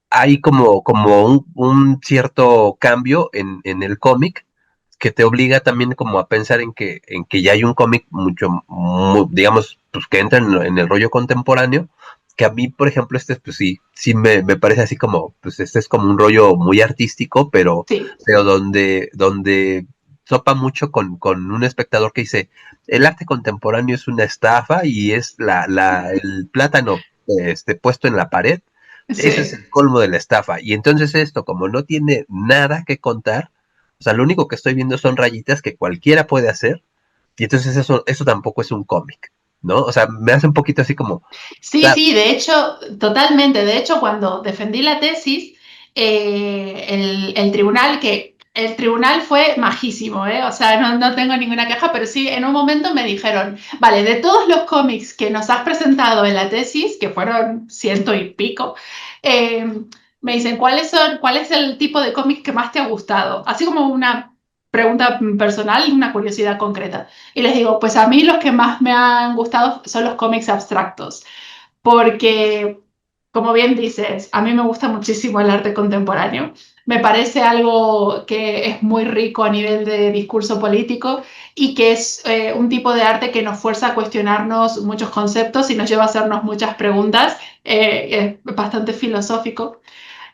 hay como un cierto cambio en el cómic que te obliga también como a pensar en que ya hay un cómic digamos, pues que entra en el rollo contemporáneo, que a mí, por ejemplo, pues sí me parece así como, pues este es como un rollo muy artístico, Sí, pero donde topa mucho con un espectador que dice, el arte contemporáneo es una estafa y es el plátano puesto en la pared, ese es sí. el colmo de la estafa. Y entonces esto, como no tiene nada que contar, o sea, lo único que estoy viendo son rayitas que cualquiera puede hacer, y entonces eso tampoco es un cómic, ¿no? O sea, me hace un poquito así como, Sí, claro, sí, de hecho, totalmente. De hecho, cuando defendí la tesis, el tribunal fue majísimo, ¿eh? O sea, no tengo ninguna queja, pero sí, en un momento me dijeron, vale, de todos los cómics que nos has presentado en la tesis, que fueron ciento y pico, eh, me dicen, ¿cuál es el tipo de cómic que más te ha gustado? Así como una pregunta personal, una curiosidad concreta. Y les digo, pues a mí los que más me han gustado son los cómics abstractos porque, como bien dices, a mí me gusta muchísimo el arte contemporáneo. Me parece algo que es muy rico a nivel de discurso político y que es un tipo de arte que nos fuerza a cuestionarnos muchos conceptos y nos lleva a hacernos muchas preguntas. Es bastante filosófico.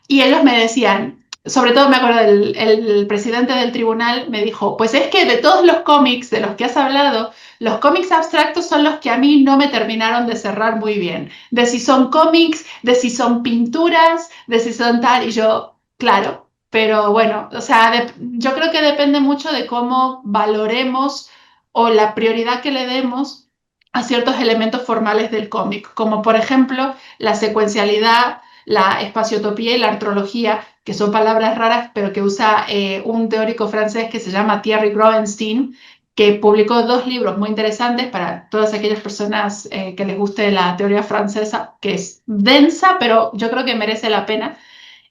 Y ellos me decían, sobre todo me acuerdo, el presidente del tribunal me dijo, pues es que de todos los cómics de los que has hablado, los cómics abstractos son los que a mí no me terminaron de cerrar muy bien. De si son cómics, de si son pinturas, de si son tal. Y yo, claro, pero bueno, o sea, yo creo que depende mucho de cómo valoremos o la prioridad que le demos a ciertos elementos formales del cómic, como por ejemplo la secuencialidad, la espaciotopía y la artrología, que son palabras raras, pero que usa un teórico francés que se llama Thierry Groenstein, que publicó dos libros muy interesantes para todas aquellas personas que les guste la teoría francesa, que es densa, pero yo creo que merece la pena.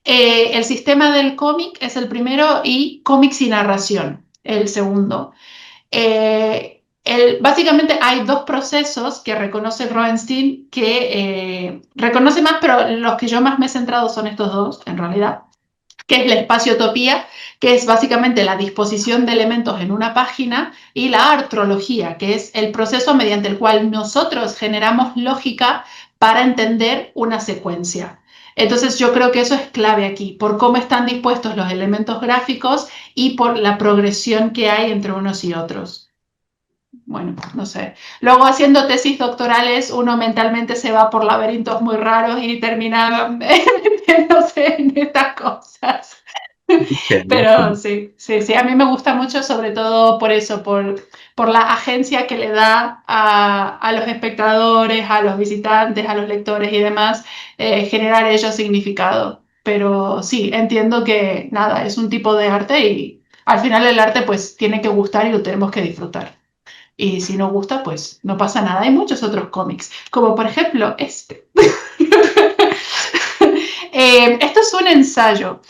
El sistema del cómic es el primero y cómics y narración, el segundo. Básicamente hay dos procesos que reconoce Groenstein, que reconoce más, pero los que yo más me he centrado son estos dos, en realidad, que es la espaciotopía, que es básicamente la disposición de elementos en una página, y la artrología, que es el proceso mediante el cual nosotros generamos lógica para entender una secuencia. Entonces yo creo que eso es clave aquí, por cómo están dispuestos los elementos gráficos y por la progresión que hay entre unos y otros. Bueno, no sé. Luego haciendo tesis doctorales uno mentalmente se va por laberintos muy raros y termina metiéndose en estas cosas. Pero sí, sí, sí, a mí me gusta mucho, sobre todo por eso, por la agencia que le da a los espectadores, a los visitantes, a los lectores y demás, generar ellos significado. Pero sí, entiendo que nada, es un tipo de arte y al final el arte pues tiene que gustar y lo tenemos que disfrutar. Y si no gusta, pues no pasa nada. Hay muchos otros cómics, como por ejemplo este. Esto es un ensayo.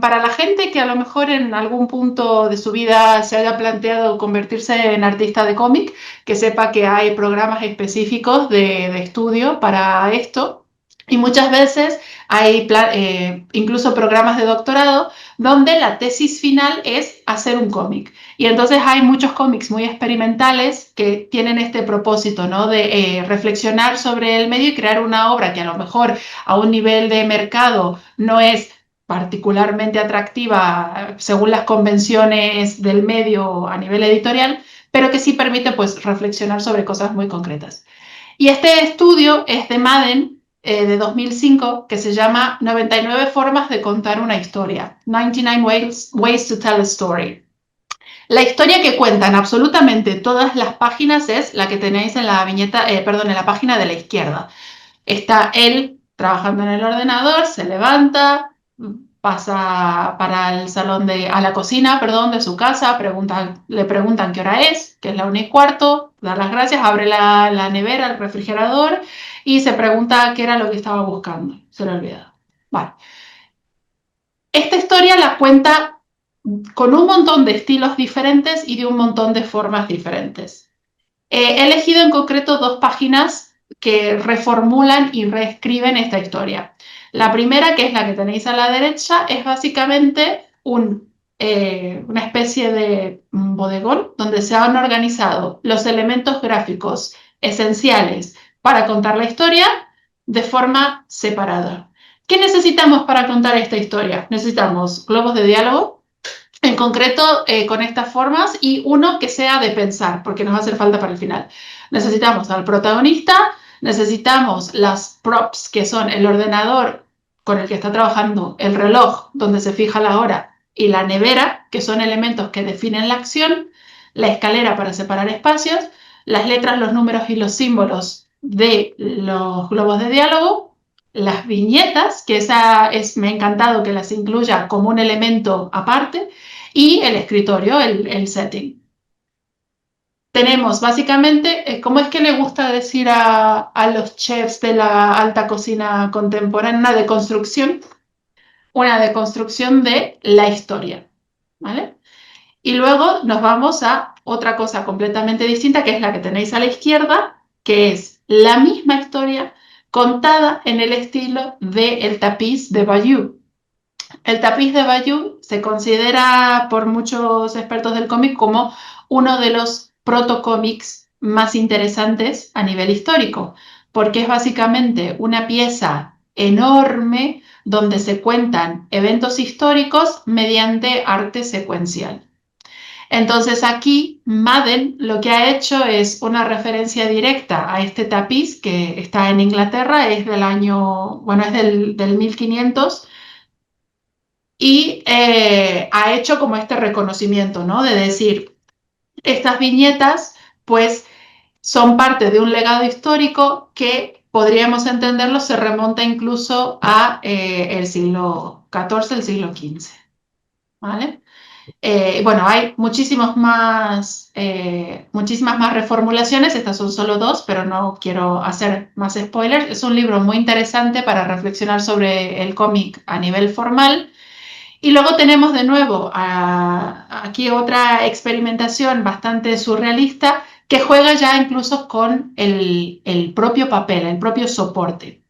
Para la gente que a lo mejor en algún punto de su vida se haya planteado convertirse en artista de cómic, que sepa que hay programas específicos de estudio para esto. Y muchas veces hay incluso programas de doctorado donde la tesis final es hacer un cómic. Y entonces hay muchos cómics muy experimentales que tienen este propósito, ¿no? De reflexionar sobre el medio y crear una obra que a lo mejor a un nivel de mercado no es particularmente atractiva según las convenciones del medio a nivel editorial, pero que sí permite pues reflexionar sobre cosas muy concretas. Y este estudio es de Madden, de 2005, que se llama 99 formas de contar una historia, 99 ways to tell a story. La historia que cuentan absolutamente todas las páginas es la que tenéis en la viñeta, perdón, en la página de la izquierda. Está él trabajando en el ordenador, se levanta, pasa para el salón a la cocina, perdón, de su casa, le preguntan qué hora es, que es la 1:15, da las gracias, abre la nevera, el refrigerador y se pregunta qué era lo que estaba buscando. Se lo ha olvidado. Vale. Esta historia la cuenta con un montón de estilos diferentes y de un montón de formas diferentes. He elegido en concreto 2 páginas que reformulan y reescriben esta historia. La primera, que es la que tenéis a la derecha, es básicamente una especie de bodegón donde se han organizado los elementos gráficos esenciales para contar la historia de forma separada. ¿Qué necesitamos para contar esta historia? Necesitamos globos de diálogo, en concreto con estas formas, y uno que sea de pensar, porque nos va a hacer falta para el final. Necesitamos al protagonista, necesitamos las props, que son el ordenador con el que está trabajando, el reloj donde se fija la hora y la nevera, que son elementos que definen la acción, la escalera para separar espacios, las letras, los números y los símbolos de los globos de diálogo, las viñetas, que me ha encantado que las incluya como un elemento aparte, y el escritorio, el setting. Tenemos básicamente, ¿cómo es que le gusta decir a los chefs de la alta cocina contemporánea? Una deconstrucción de la historia, ¿vale? Y luego nos vamos a otra cosa completamente distinta, que es la que tenéis a la izquierda, que es la misma historia contada en el estilo del tapiz de Bayeux. El tapiz de Bayeux se considera por muchos expertos del cómic como uno de los protocómics más interesantes a nivel histórico, porque es básicamente una pieza enorme donde se cuentan eventos históricos mediante arte secuencial. Entonces aquí Madden lo que ha hecho es una referencia directa a este tapiz que está en Inglaterra, es del año, bueno, es del 1500, y ha hecho como este reconocimiento, ¿no? De decir, estas viñetas pues son parte de un legado histórico que podríamos entenderlo, se remonta incluso a el siglo XIV, el siglo XV, ¿vale? Bueno, hay muchísimas más reformulaciones, estas son solo 2, pero no quiero hacer más spoilers. Es un libro muy interesante para reflexionar sobre el cómic a nivel formal. Y luego tenemos de nuevo aquí otra experimentación bastante surrealista que juega ya incluso con el propio papel, el propio soporte.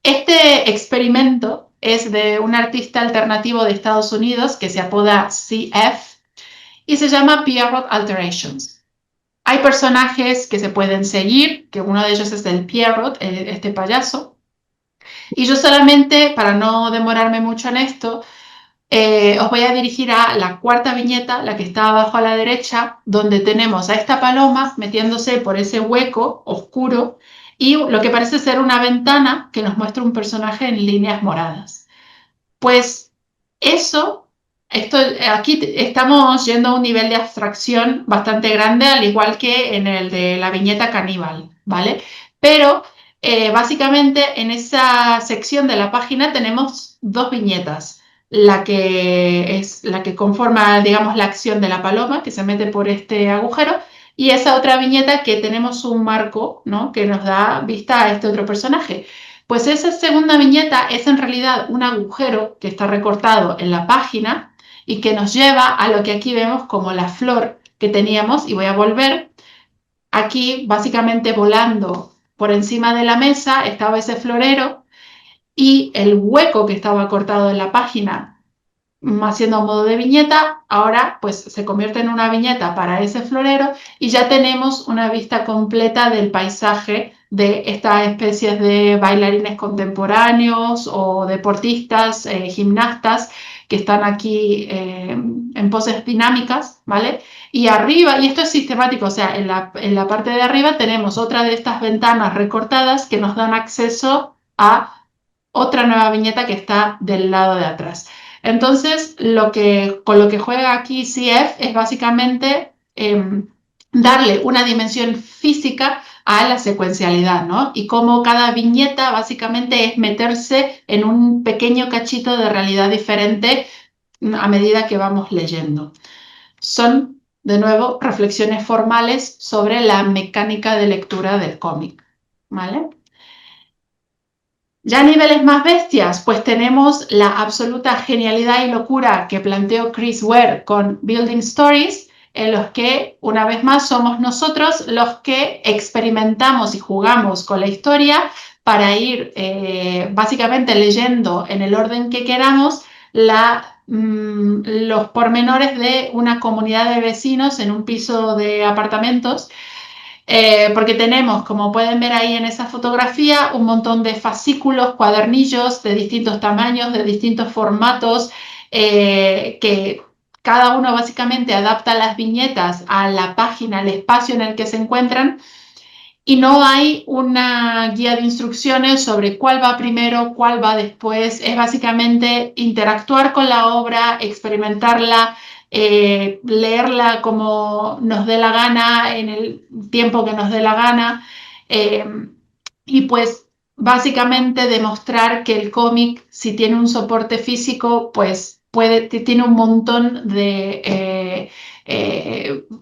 Este experimento es de un artista alternativo de Estados Unidos que se apoda CF y se llama Pierrot Alterations. Hay personajes que se pueden seguir, que uno de ellos es el Pierrot, este payaso. Y yo solamente, para no demorarme mucho en esto, os voy a dirigir a la cuarta viñeta, la que está abajo a la derecha, donde tenemos a esta paloma metiéndose por ese hueco oscuro y lo que parece ser una ventana que nos muestra un personaje en líneas moradas. Pues aquí estamos yendo a un nivel de abstracción bastante grande, al igual que en el de la viñeta caníbal, ¿vale? Pero básicamente en esa sección de la página tenemos dos viñetas. La que es la que conforma, digamos, la acción de la paloma que se mete por este agujero y esa otra viñeta que tenemos un marco, ¿no?, que nos da vista a este otro personaje. Pues esa segunda viñeta es en realidad un agujero que está recortado en la página y que nos lleva a lo que aquí vemos como la flor que teníamos, y voy a volver. Aquí básicamente volando por encima de la mesa estaba ese florero y el hueco que estaba cortado en la página haciendo a modo de viñeta, ahora pues se convierte en una viñeta para ese florero y ya tenemos una vista completa del paisaje de estas especies de bailarines contemporáneos o deportistas, gimnastas que están aquí en poses dinámicas, ¿vale? Y arriba, y esto es sistemático, o sea, en la parte de arriba tenemos otra de estas ventanas recortadas que nos dan acceso a otra nueva viñeta que está del lado de atrás. Entonces, con lo que juega aquí CF es básicamente darle una dimensión física a la secuencialidad, ¿no? Y cómo cada viñeta básicamente es meterse en un pequeño cachito de realidad diferente a medida que vamos leyendo. Son, de nuevo, reflexiones formales sobre la mecánica de lectura del cómic, ¿vale? Ya a niveles más bestias, pues tenemos la absoluta genialidad y locura que planteó Chris Ware con Building Stories, en los que, una vez más, somos nosotros los que experimentamos y jugamos con la historia para ir básicamente leyendo en el orden que queramos los pormenores de una comunidad de vecinos en un piso de apartamentos. Porque tenemos, como pueden ver ahí en esa fotografía, un montón de fascículos, cuadernillos de distintos tamaños, de distintos formatos, que cada uno básicamente adapta las viñetas a la página, al espacio en el que se encuentran, y no hay una guía de instrucciones sobre cuál va primero, cuál va después. Es básicamente interactuar con la obra, experimentarla, leerla como nos dé la gana, en el tiempo que nos dé la gana, eh, y pues básicamente demostrar que el cómic, si tiene un soporte físico, pues tiene un montón de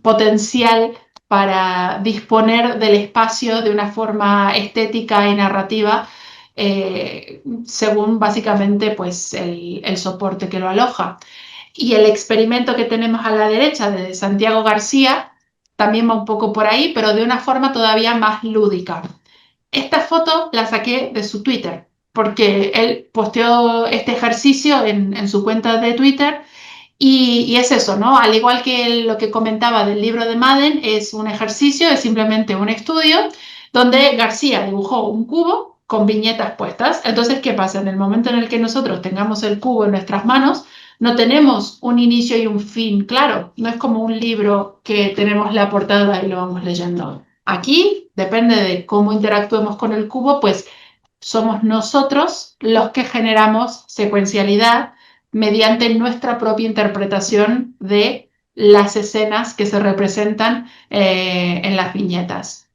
potencial para disponer del espacio de una forma estética y narrativa, según básicamente pues el soporte que lo aloja. Y el experimento que tenemos a la derecha de Santiago García también va un poco por ahí, pero de una forma todavía más lúdica. Esta foto la saqué de su Twitter, porque él posteó este ejercicio en su cuenta de Twitter. Y es eso, ¿no? Al igual que lo que comentaba del libro de Madden, es un ejercicio, es simplemente un estudio donde García dibujó un cubo con viñetas puestas. Entonces, ¿qué pasa? En el momento en el que nosotros tengamos el cubo en nuestras manos, no tenemos un inicio y un fin claro. No es como un libro que tenemos la portada y lo vamos leyendo. Aquí, depende de cómo interactuemos con el cubo, pues somos nosotros los que generamos secuencialidad mediante nuestra propia interpretación de las escenas que se representan en las viñetas.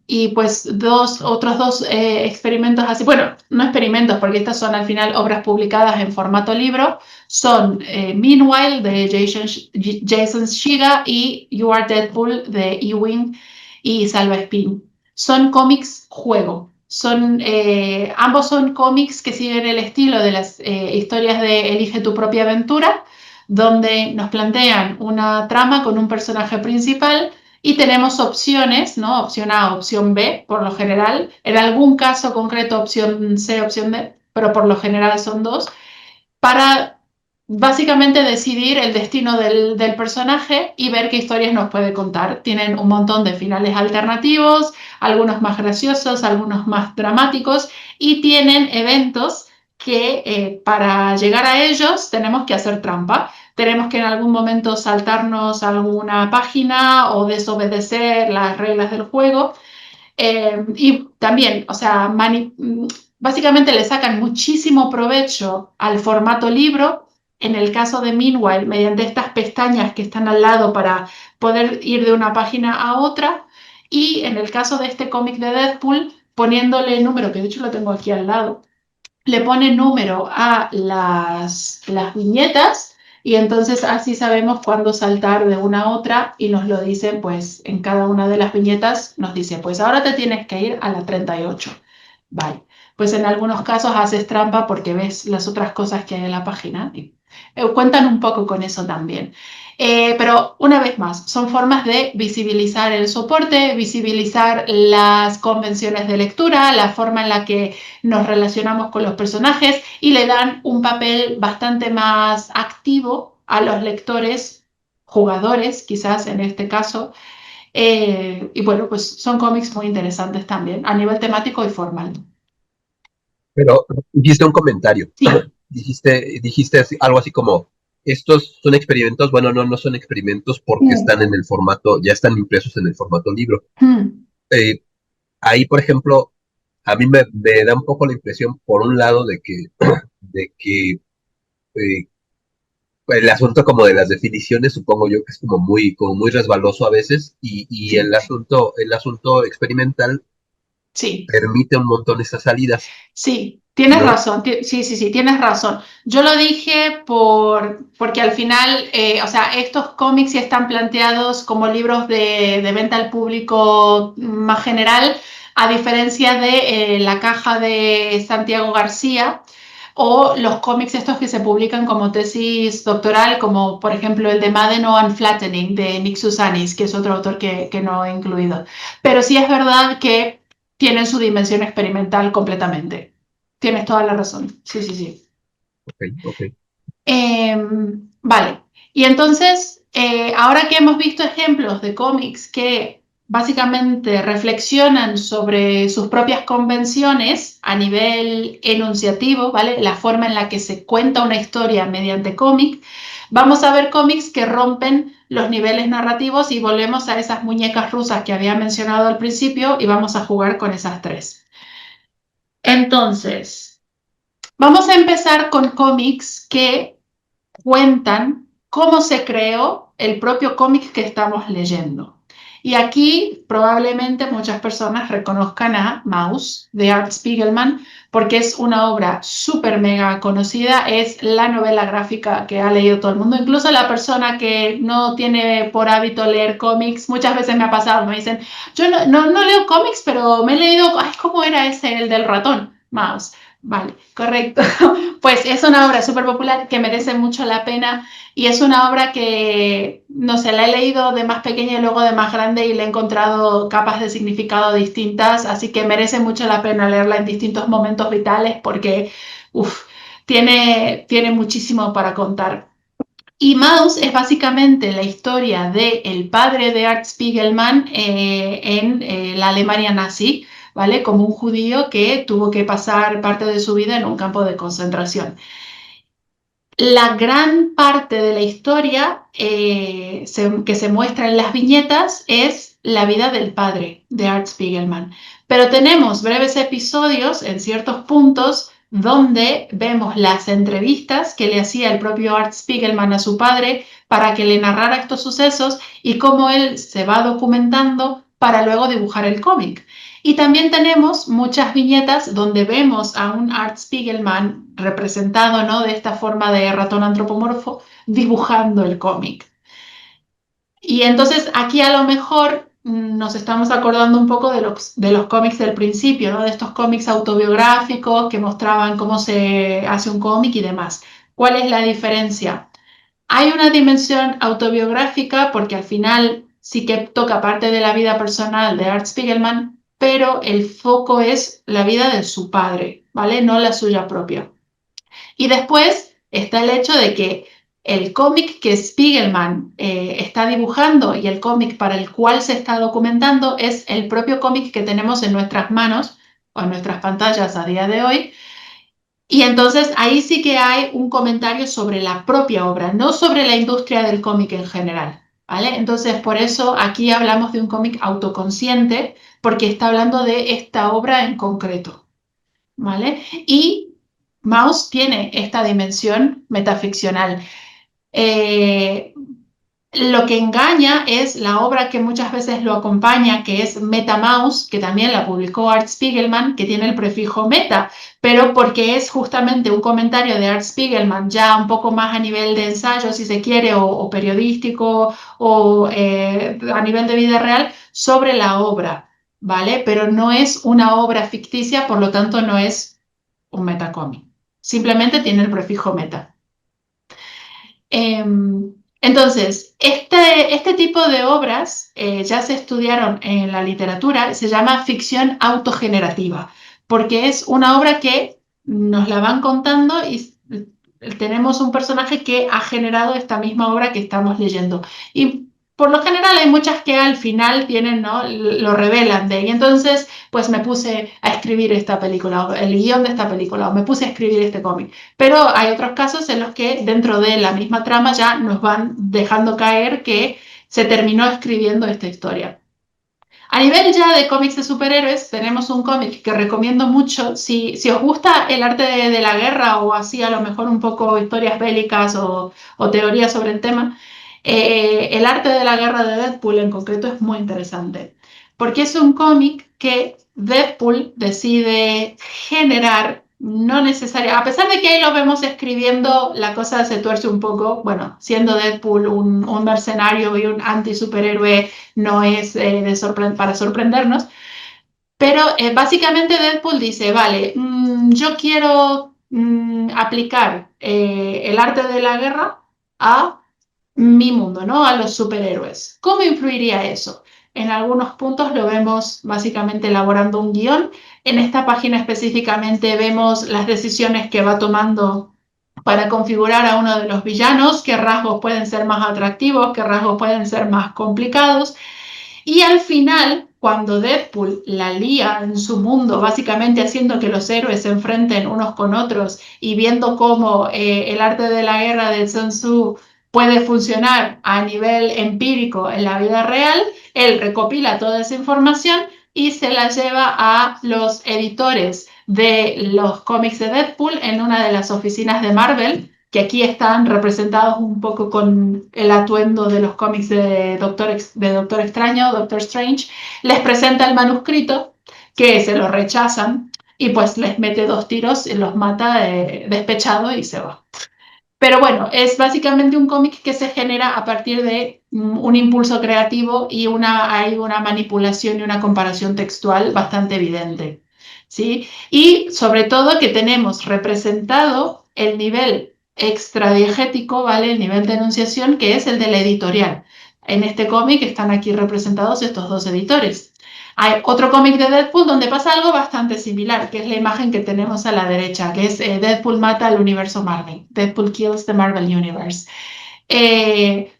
Y pues otros dos experimentos así, bueno, no experimentos porque estas son al final obras publicadas en formato libro, son Meanwhile de Jason Shiga y You Are Deadpool de Ewing y Salva Spin. Son cómics juego. Ambos son cómics que siguen el estilo de las historias de Elige tu propia aventura, donde nos plantean una trama con un personaje principal y tenemos opciones, ¿no? Opción A, opción B, por lo general. En algún caso concreto, opción C, opción D, pero por lo general son dos, para básicamente decidir el destino del personaje y ver qué historias nos puede contar. Tienen un montón de finales alternativos, algunos más graciosos, algunos más dramáticos, y tienen eventos que para llegar a ellos tenemos que hacer trampa. Tenemos que en algún momento saltarnos alguna página o desobedecer las reglas del juego. Y también, o sea, básicamente le sacan muchísimo provecho al formato libro. En el caso de Meanwhile, mediante estas pestañas que están al lado para poder ir de una página a otra. Y en el caso de este cómic de Deadpool, poniéndole número, que de hecho lo tengo aquí al lado, le pone número a las viñetas y entonces así sabemos cuándo saltar de una a otra y nos lo dicen, pues en cada una de las viñetas nos dice, pues ahora te tienes que ir a la 38. Vale, pues en algunos casos haces trampa porque ves las otras cosas que hay en la página y cuentan un poco con eso también. Pero una vez más, son formas de visibilizar el soporte, visibilizar las convenciones de lectura, la forma en la que nos relacionamos con los personajes y le dan un papel bastante más activo a los lectores, jugadores quizás en este caso. Y bueno, pues son cómics muy interesantes también a nivel temático y formal. Pero hiciste un comentario. Sí. Dijiste algo así como, estos son experimentos, bueno, no, no son experimentos porque Mm. están en el formato, ya están impresos en el formato libro. Mm. Eh, Ahí, por ejemplo, a mí me da un poco la impresión, por un lado, de que el asunto como de las definiciones, supongo yo que es como muy resbaloso a veces, y Sí. el asunto experimental Sí. permite un montón esas salidas, Sí, tienes ¿no? razón, sí, sí, sí, tienes razón. Yo lo dije porque al final, o sea, estos cómics sí están planteados como libros de venta al público más general, a diferencia de La Caja de Santiago García o los cómics estos que se publican como tesis doctoral, como por ejemplo el de Madeno and Flattening de Nick Susanis, que es otro autor que no he incluido. Pero sí es verdad que tienen su dimensión experimental completamente. Tienes toda la razón. Sí, sí, sí. Ok, ok. Vale. Y entonces, ahora que hemos visto ejemplos de cómics que básicamente reflexionan sobre sus propias convenciones a nivel enunciativo, ¿vale? La forma en la que se cuenta una historia mediante cómic, vamos a ver cómics que rompen los niveles narrativos y volvemos a esas muñecas rusas que había mencionado al principio y vamos a jugar con esas tres. Entonces, vamos a empezar con cómics que cuentan cómo se creó el propio cómic que estamos leyendo. Y aquí probablemente muchas personas reconozcan a Maus de Art Spiegelman porque es una obra súper mega conocida, es la novela gráfica que ha leído todo el mundo, incluso la persona que no tiene por hábito leer cómics, muchas veces me ha pasado, me dicen, yo no leo cómics, pero me he leído, ay, ¿cómo era ese, el del ratón? Maus. Vale, correcto. Pues es una obra súper popular que merece mucho la pena y es una obra que, no sé, la he leído de más pequeña y luego de más grande y le he encontrado capas de significado distintas, así que merece mucho la pena leerla en distintos momentos vitales porque, uff, tiene muchísimo para contar. Y Maus es básicamente la historia del padre de Art Spiegelman en la Alemania nazi, ¿vale? Como un judío que tuvo que pasar parte de su vida en un campo de concentración. La gran parte de la historia que se muestra en las viñetas es la vida del padre de Art Spiegelman. Pero tenemos breves episodios en ciertos puntos donde vemos las entrevistas que le hacía el propio Art Spiegelman a su padre para que le narrara estos sucesos y cómo él se va documentando para luego dibujar el cómic. Y también tenemos muchas viñetas donde vemos a un Art Spiegelman representado, ¿no? De esta forma de ratón antropomorfo dibujando el cómic. Y entonces aquí a lo mejor nos estamos acordando un poco de los cómics del principio, ¿no? De estos cómics autobiográficos que mostraban cómo se hace un cómic y demás. ¿Cuál es la diferencia? Hay una dimensión autobiográfica porque al final sí que toca parte de la vida personal de Art Spiegelman, pero el foco es la vida de su padre, ¿vale? No la suya propia. Y después está el hecho de que el cómic que Spiegelman está dibujando y el cómic para el cual se está documentando es el propio cómic que tenemos en nuestras manos o en nuestras pantallas a día de hoy. Y entonces ahí sí que hay un comentario sobre la propia obra, no sobre la industria del cómic en general, ¿vale? Entonces por eso aquí hablamos de un cómic autoconsciente, porque está hablando de esta obra en concreto, ¿vale? Y Maus tiene esta dimensión metaficcional. Eh, lo que engaña es la obra que muchas veces lo acompaña, que es MetaMouse, que también la publicó Art Spiegelman, que tiene el prefijo meta, pero porque es justamente un comentario de Art Spiegelman, ya un poco más a nivel de ensayo, si se quiere, o periodístico, o a nivel de vida real, sobre la obra, ¿vale? Pero no es una obra ficticia, por lo tanto no es un metacómic. Simplemente tiene el prefijo meta. Entonces, este tipo de obras ya se estudiaron en la literatura, se llama ficción autogenerativa, porque es una obra que nos la van contando y tenemos un personaje que ha generado esta misma obra que estamos leyendo. Y por lo general hay muchas que al final tienen, ¿no? Lo revelan y entonces pues me puse a escribir esta película, o el guión de esta película, o me puse a escribir este cómic. Pero hay otros casos en los que dentro de la misma trama ya nos van dejando caer que se terminó escribiendo esta historia. A nivel ya de cómics de superhéroes, tenemos un cómic que recomiendo mucho. Si os gusta el arte de la guerra o así a lo mejor un poco historias bélicas o teorías sobre el tema, el arte de la guerra de Deadpool en concreto es muy interesante. Porque es un cómic que Deadpool decide generar, no necesario, a pesar de que ahí lo vemos escribiendo, la cosa se tuerce un poco. Bueno, siendo Deadpool un mercenario y un anti-superhéroe no es para sorprendernos, pero básicamente Deadpool dice, vale, yo quiero aplicar el arte de la guerra a mi mundo, ¿no? A los superhéroes. ¿Cómo influiría eso? En algunos puntos lo vemos básicamente elaborando un guión. En esta página específicamente vemos las decisiones que va tomando para configurar a uno de los villanos, qué rasgos pueden ser más atractivos, qué rasgos pueden ser más complicados. Y al final, cuando Deadpool la lía en su mundo, básicamente haciendo que los héroes se enfrenten unos con otros y viendo cómo el arte de la guerra de Sun Tzu puede funcionar a nivel empírico en la vida real, él recopila toda esa información y se la lleva a los editores de los cómics de Deadpool en una de las oficinas de Marvel, que aquí están representados un poco con el atuendo de los cómics de Doctor Extraño, Doctor Strange. Les presenta el manuscrito, que se lo rechazan, y pues les mete 2 tiros, y los mata despechado y se va. Pero bueno, es básicamente un cómic que se genera a partir de un impulso creativo y hay una manipulación y una comparación textual bastante evidente, ¿sí? Y sobre todo que tenemos representado el nivel extradiegético, ¿vale? El nivel de enunciación, que es el de la editorial. En este cómic están aquí representados estos 2 editores. Hay otro cómic de Deadpool donde pasa algo bastante similar, que es la imagen que tenemos a la derecha, que es Deadpool mata al universo Marvel. Deadpool kills the Marvel Universe.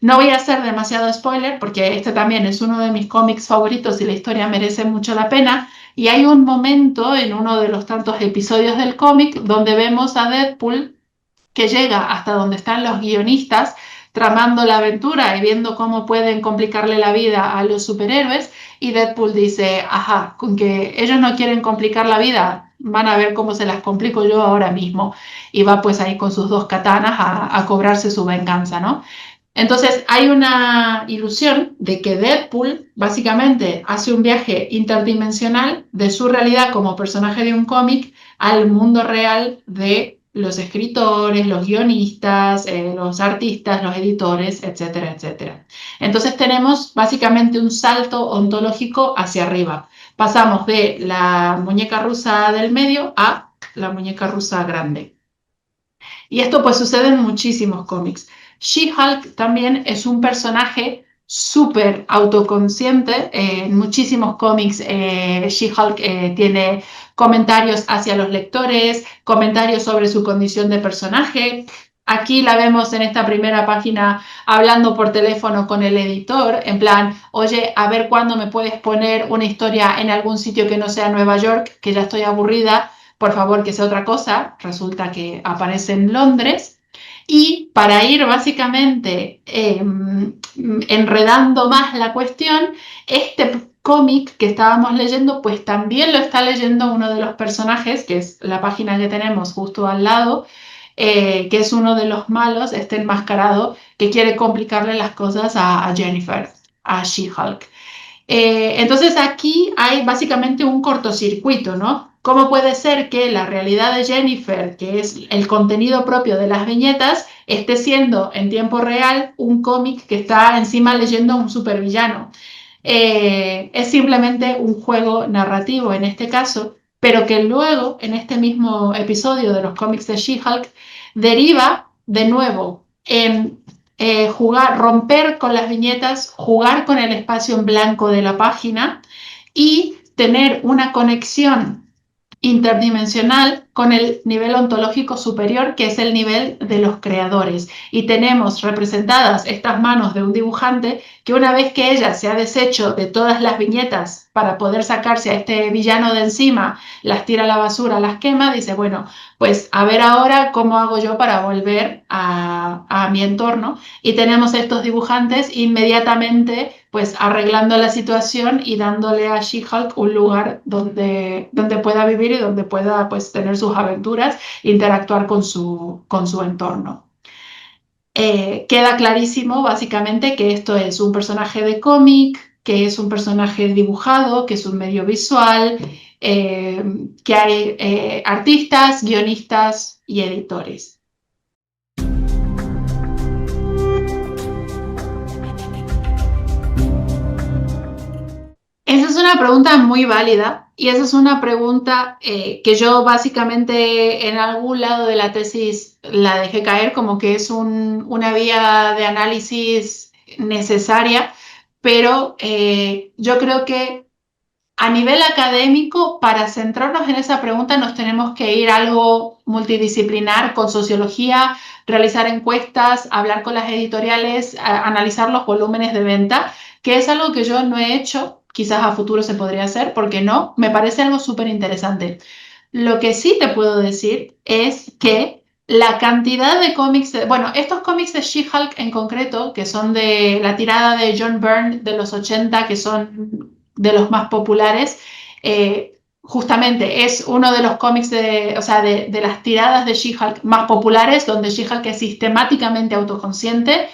No voy a hacer demasiado spoiler porque este también es uno de mis cómics favoritos y la historia merece mucho la pena. Y hay un momento en uno de los tantos episodios del cómic donde vemos a Deadpool que llega hasta donde están los guionistas tramando la aventura y viendo cómo pueden complicarle la vida a los superhéroes, y Deadpool dice, ajá, con que ellos no quieren complicar la vida, van a ver cómo se las complico yo ahora mismo, y va pues ahí con sus 2 katanas a cobrarse su venganza, ¿no? Entonces hay una ilusión de que Deadpool básicamente hace un viaje interdimensional de su realidad como personaje de un cómic al mundo real de los escritores, los guionistas, los artistas, los editores, etcétera, etcétera. Entonces tenemos básicamente un salto ontológico hacia arriba. Pasamos de la muñeca rusa del medio a la muñeca rusa grande. Y esto pues sucede en muchísimos cómics. She-Hulk también es un personaje súper autoconsciente. En muchísimos cómics, She-Hulk tiene comentarios hacia los lectores, comentarios sobre su condición de personaje. Aquí la vemos en esta primera página hablando por teléfono con el editor, en plan, oye, a ver cuándo me puedes poner una historia en algún sitio que no sea Nueva York, que ya estoy aburrida, por favor que sea otra cosa. Resulta que aparece en Londres. Y para ir básicamente enredando más la cuestión, este cómic que estábamos leyendo, pues también lo está leyendo uno de los personajes, que es la página que tenemos justo al lado, que es uno de los malos, este enmascarado, que quiere complicarle las cosas a Jennifer, a She-Hulk. Entonces aquí hay básicamente un cortocircuito, ¿no? ¿Cómo puede ser que la realidad de Jennifer, que es el contenido propio de las viñetas, esté siendo en tiempo real un cómic que está encima leyendo a un supervillano? Es simplemente un juego narrativo en este caso, pero que luego, en este mismo episodio de los cómics de She-Hulk, deriva de nuevo en jugar, romper con las viñetas, jugar con el espacio en blanco de la página y tener una conexión interdimensional con el nivel ontológico superior, que es el nivel de los creadores. Y tenemos representadas estas manos de un dibujante que una vez que ella se ha deshecho de todas las viñetas para poder sacarse a este villano de encima, las tira a la basura, las quema, dice, bueno, pues a ver ahora cómo hago yo para volver a mi entorno. Y tenemos estos dibujantes inmediatamente pues arreglando la situación y dándole a She-Hulk un lugar donde pueda vivir y donde pueda pues tener sus aventuras, interactuar con su entorno. Queda clarísimo básicamente que esto es un personaje de cómic, que es un personaje dibujado, que es un medio visual, que hay artistas, guionistas y editores. Esa es una pregunta muy válida y esa es una pregunta que yo básicamente en algún lado de la tesis la dejé caer como que es una vía de análisis necesaria, pero yo creo que a nivel académico, para centrarnos en esa pregunta, nos tenemos que ir a algo multidisciplinar con sociología, realizar encuestas, hablar con las editoriales, analizar los volúmenes de venta, que es algo que yo no he hecho, quizás a futuro se podría hacer, porque no, me parece algo súper interesante. Lo que sí te puedo decir es que la cantidad de cómics, bueno, estos cómics de She-Hulk en concreto, que son de la tirada de John Byrne de los 80, que son de los más populares, justamente es uno de los cómics o sea, de las tiradas de She-Hulk más populares, donde She-Hulk es sistemáticamente autoconsciente.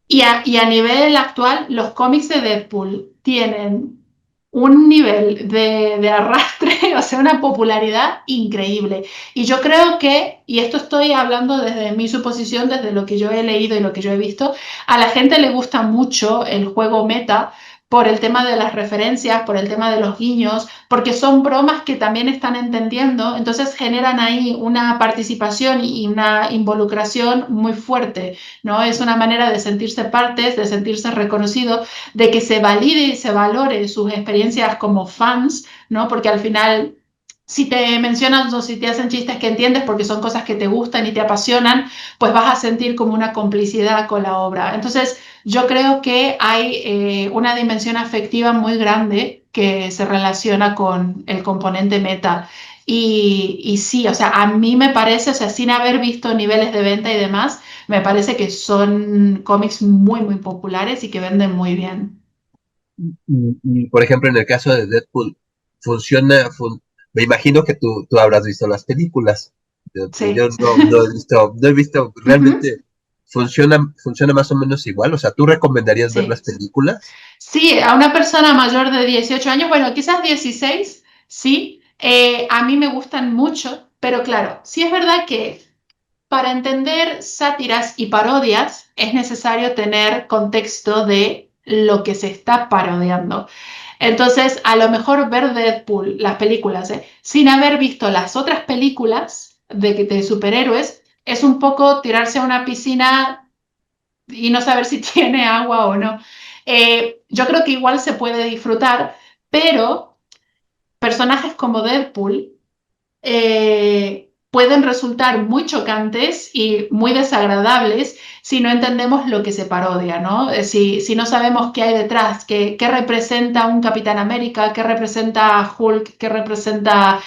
Y a nivel actual, los cómics de Deadpool tienen un nivel de arrastre, o sea, una popularidad increíble. Y yo creo que, y esto estoy hablando desde mi suposición, desde lo que yo he leído y lo que yo he visto, a la gente le gusta mucho el juego meta por el tema de las referencias, por el tema de los guiños, porque son bromas que también están entendiendo, entonces generan ahí una participación y una involucración muy fuerte, ¿no? Es una manera de sentirse partes, de sentirse reconocido, de que se valide y se valore sus experiencias como fans, ¿no? Porque al final, si te mencionan o si te hacen chistes que entiendes porque son cosas que te gustan y te apasionan, pues vas a sentir como una complicidad con la obra. Entonces, yo creo que hay una dimensión afectiva muy grande que se relaciona con el componente meta. Y sí, o sea, a mí me parece, o sea, sin haber visto niveles de venta y demás, me parece que son cómics muy, muy populares y que venden muy bien. Por ejemplo, en el caso de Deadpool, funciona, me imagino que tú habrás visto las películas. Sí. Yo no he visto Uh -huh. realmente, funciona más o menos igual. O sea, ¿tú recomendarías ver las Sí. películas? Sí, a una persona mayor de 18 años, bueno, quizás 16, sí, a mí me gustan mucho, pero claro, sí es verdad que para entender sátiras y parodias es necesario tener contexto de lo que se está parodiando. Entonces, a lo mejor ver Deadpool, las películas, sin haber visto las otras películas de superhéroes, es un poco tirarse a una piscina y no saber si tiene agua o no. Yo creo que igual se puede disfrutar, pero personajes como Deadpool pueden resultar muy chocantes y muy desagradables si no entendemos lo que se parodia, ¿no? Si no sabemos qué hay detrás, qué representa un Capitán América, qué representa Hulk, qué representa,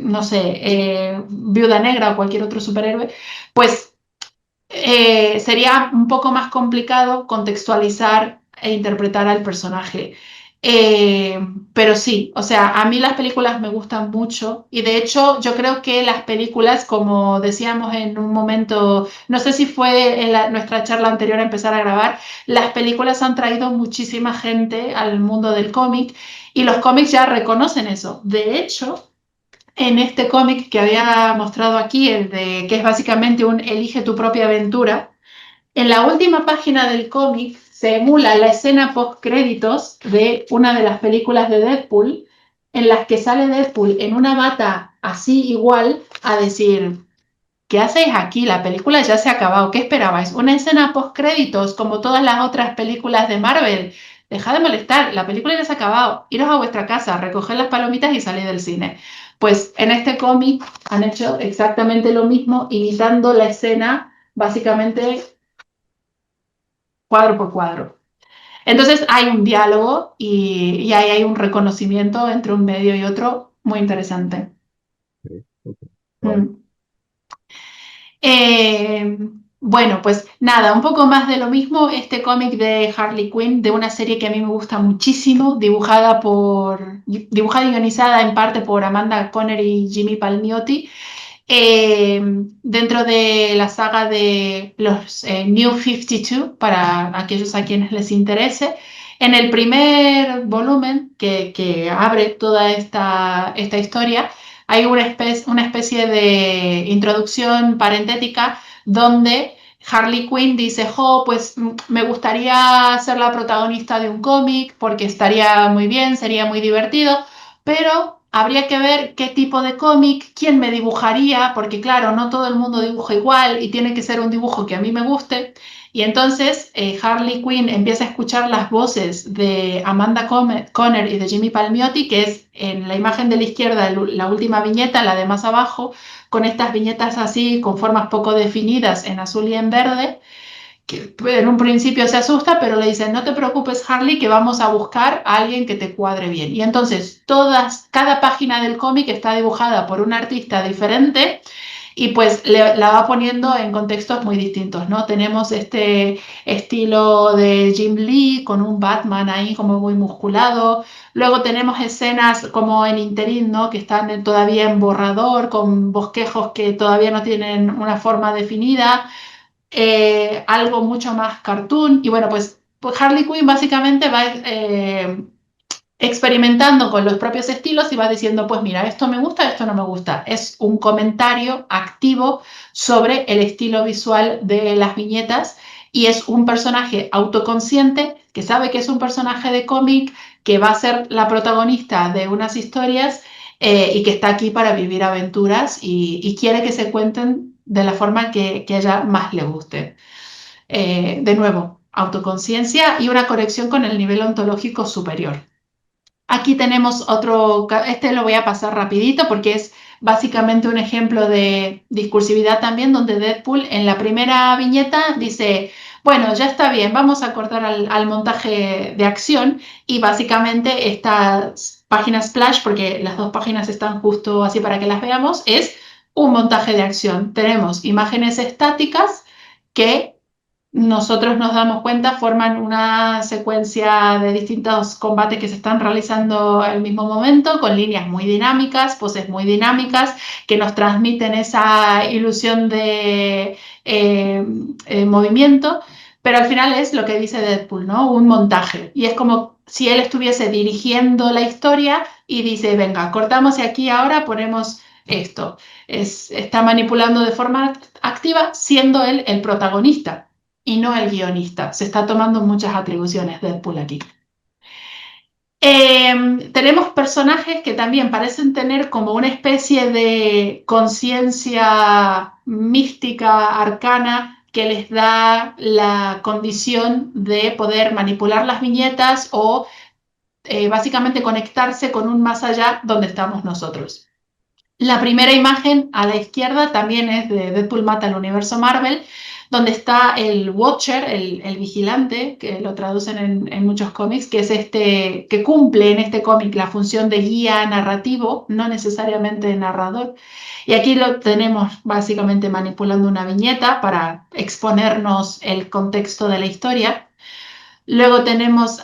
no sé, Viuda Negra o cualquier otro superhéroe, pues sería un poco más complicado contextualizar e interpretar al personaje. Eh, pero sí, o sea, a mí las películas me gustan mucho y de hecho yo creo que las películas, como decíamos en un momento, no sé si fue en nuestra charla anterior a empezar a grabar, las películas han traído muchísima gente al mundo del cómic y los cómics ya reconocen eso. De hecho, en este cómic que había mostrado aquí, el de que es básicamente un elige tu propia aventura, en la última página del cómic se emula la escena post créditos de una de las películas de Deadpool, en las que sale Deadpool en una bata así igual a decir, ¿qué hacéis aquí? La película ya se ha acabado. ¿Qué esperabais? ¿Una escena post créditos como todas las otras películas de Marvel? Dejad de molestar, la película ya se ha acabado. Iros a vuestra casa, recoged las palomitas y salid del cine. Pues en este cómic han hecho exactamente lo mismo, imitando la escena básicamente cuadro por cuadro. Entonces hay un diálogo y ahí hay un reconocimiento entre un medio y otro muy interesante. Ok, ok, vale. Mm. Eh, bueno, pues nada, un poco más de lo mismo, este cómic de Harley Quinn, de una serie que a mí me gusta muchísimo, dibujada y guionizada en parte por Amanda Conner y Jimmy Palmiotti, dentro de la saga de los New 52, para aquellos a quienes les interese. En el primer volumen que abre toda esta historia, hay una especie de introducción parentética donde Harley Quinn dice, jo, pues me gustaría ser la protagonista de un cómic porque estaría muy bien, sería muy divertido, pero habría que ver qué tipo de cómic, quién me dibujaría, porque claro, no todo el mundo dibuja igual y tiene que ser un dibujo que a mí me guste. Y entonces Harley Quinn empieza a escuchar las voces de Amanda Conner y de Jimmy Palmiotti, que es en la imagen de la izquierda la última viñeta, la de más abajo, con estas viñetas así, con formas poco definidas en azul y en verde, que en un principio se asusta, pero le dicen, no te preocupes, Harley, que vamos a buscar a alguien que te cuadre bien. Y entonces cada página del cómic está dibujada por un artista diferente y pues la va poniendo en contextos muy distintos, ¿no? Tenemos este estilo de Jim Lee con un Batman ahí como muy musculado. Luego tenemos escenas como en interín, ¿no? Que están todavía en borrador, con bosquejos que todavía no tienen una forma definida, algo mucho más cartoon. Y bueno, pues Harley Quinn básicamente va experimentando con los propios estilos y va diciendo, pues mira, esto me gusta, esto no me gusta. Es un comentario activo sobre el estilo visual de las viñetas y es un personaje autoconsciente que sabe que es un personaje de cómic, que va a ser la protagonista de unas historias y que está aquí para vivir aventuras y quiere que se cuenten de la forma que a ella más le guste. De nuevo, autoconciencia y una conexión con el nivel ontológico superior. Aquí tenemos otro, este lo voy a pasar rapidito porque es básicamente un ejemplo de discursividad también, donde Deadpool en la primera viñeta dice, bueno, ya está bien, vamos a cortar al montaje de acción y básicamente estas páginas splash, porque las dos páginas están justo así para que las veamos, es un montaje de acción. Tenemos imágenes estáticas que nosotros nos damos cuenta, forman una secuencia de distintos combates que se están realizando al mismo momento, con líneas muy dinámicas, poses muy dinámicas, que nos transmiten esa ilusión de movimiento, pero al final es lo que dice Deadpool, ¿no? Un montaje. Y es como si él estuviese dirigiendo la historia y dice, venga, cortamos y aquí ahora ponemos esto. Está manipulando de forma activa, siendo él el protagonista y no el guionista. Se está tomando muchas atribuciones Deadpool aquí. Tenemos personajes que también parecen tener como una especie de conciencia mística, arcana, que les da la condición de poder manipular las viñetas o básicamente conectarse con un más allá donde estamos nosotros. La primera imagen a la izquierda también es de Deadpool mata al universo Marvel, donde está el Watcher, el vigilante, que lo traducen en muchos cómics, que es este que cumple en este cómic la función de guía narrativo, no necesariamente de narrador. Y aquí lo tenemos básicamente manipulando una viñeta para exponernos el contexto de la historia. Luego tenemos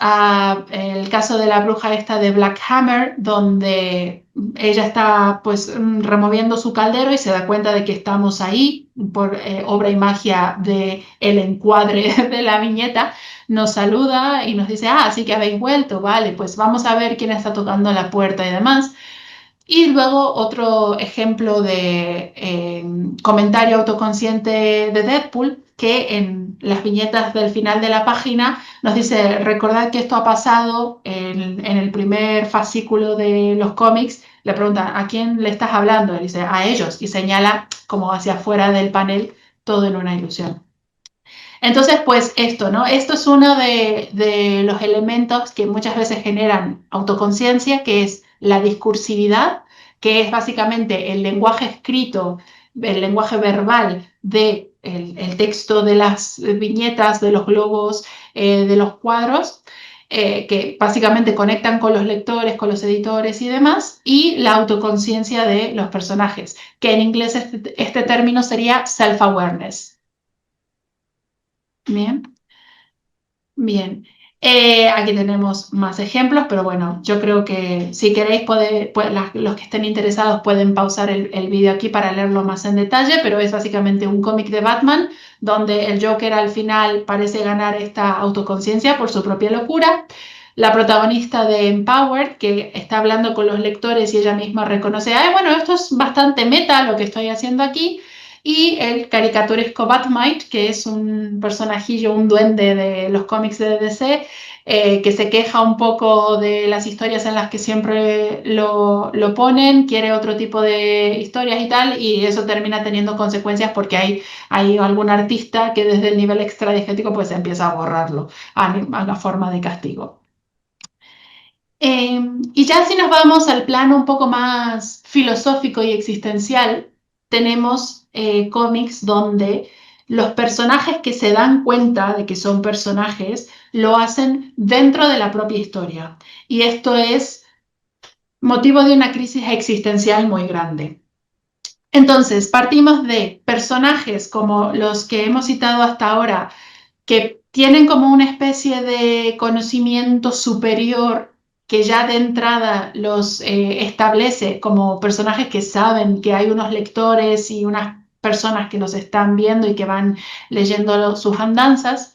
el caso de la bruja esta de Black Hammer, donde ella está pues removiendo su caldero y se da cuenta de que estamos ahí por obra y magia del encuadre de la viñeta. Nos saluda y nos dice, así que habéis vuelto, vale, pues vamos a ver quién está tocando la puerta y demás. Y luego otro ejemplo de comentario autoconsciente de Deadpool, que en las viñetas del final de la página nos dice, recordad que esto ha pasado en el primer fascículo de los cómics. Le preguntan, ¿a quién le estás hablando? Él dice, a ellos, y señala como hacia afuera del panel, todo en una ilusión. Entonces, pues esto, ¿no? Esto es uno de los elementos que muchas veces generan autoconciencia, que es la discursividad, que es básicamente el lenguaje escrito, el lenguaje verbal de el texto de las viñetas, de los globos, de los cuadros, que básicamente conectan con los lectores, con los editores y demás, y la autoconciencia de los personajes, que en inglés este término sería self-awareness. Bien. Bien, aquí tenemos más ejemplos, pero bueno, yo creo que si queréis, los que estén interesados pueden pausar el vídeo aquí para leerlo más en detalle, pero es básicamente un cómic de Batman donde el Joker al final parece ganar esta autoconciencia por su propia locura. La protagonista de Empowered, que está hablando con los lectores y ella misma reconoce, ay, bueno, esto es bastante meta lo que estoy haciendo aquí. Y el caricaturesco Batmite, que es un personajillo, un duende de los cómics de DC, que se queja un poco de las historias en las que siempre lo ponen, quiere otro tipo de historias y tal, y eso termina teniendo consecuencias porque hay algún artista que desde el nivel extradigético pues empieza a borrarlo a la forma de castigo. Y ya si nos vamos al plano un poco más filosófico y existencial, tenemos cómics donde los personajes que se dan cuenta de que son personajes lo hacen dentro de la propia historia. Y esto es motivo de una crisis existencial muy grande. Entonces, partimos de personajes como los que hemos citado hasta ahora, que tienen como una especie de conocimiento superior que ya de entrada los establece como personajes que saben que hay unos lectores y unas personas que los están viendo y que van leyendo sus andanzas.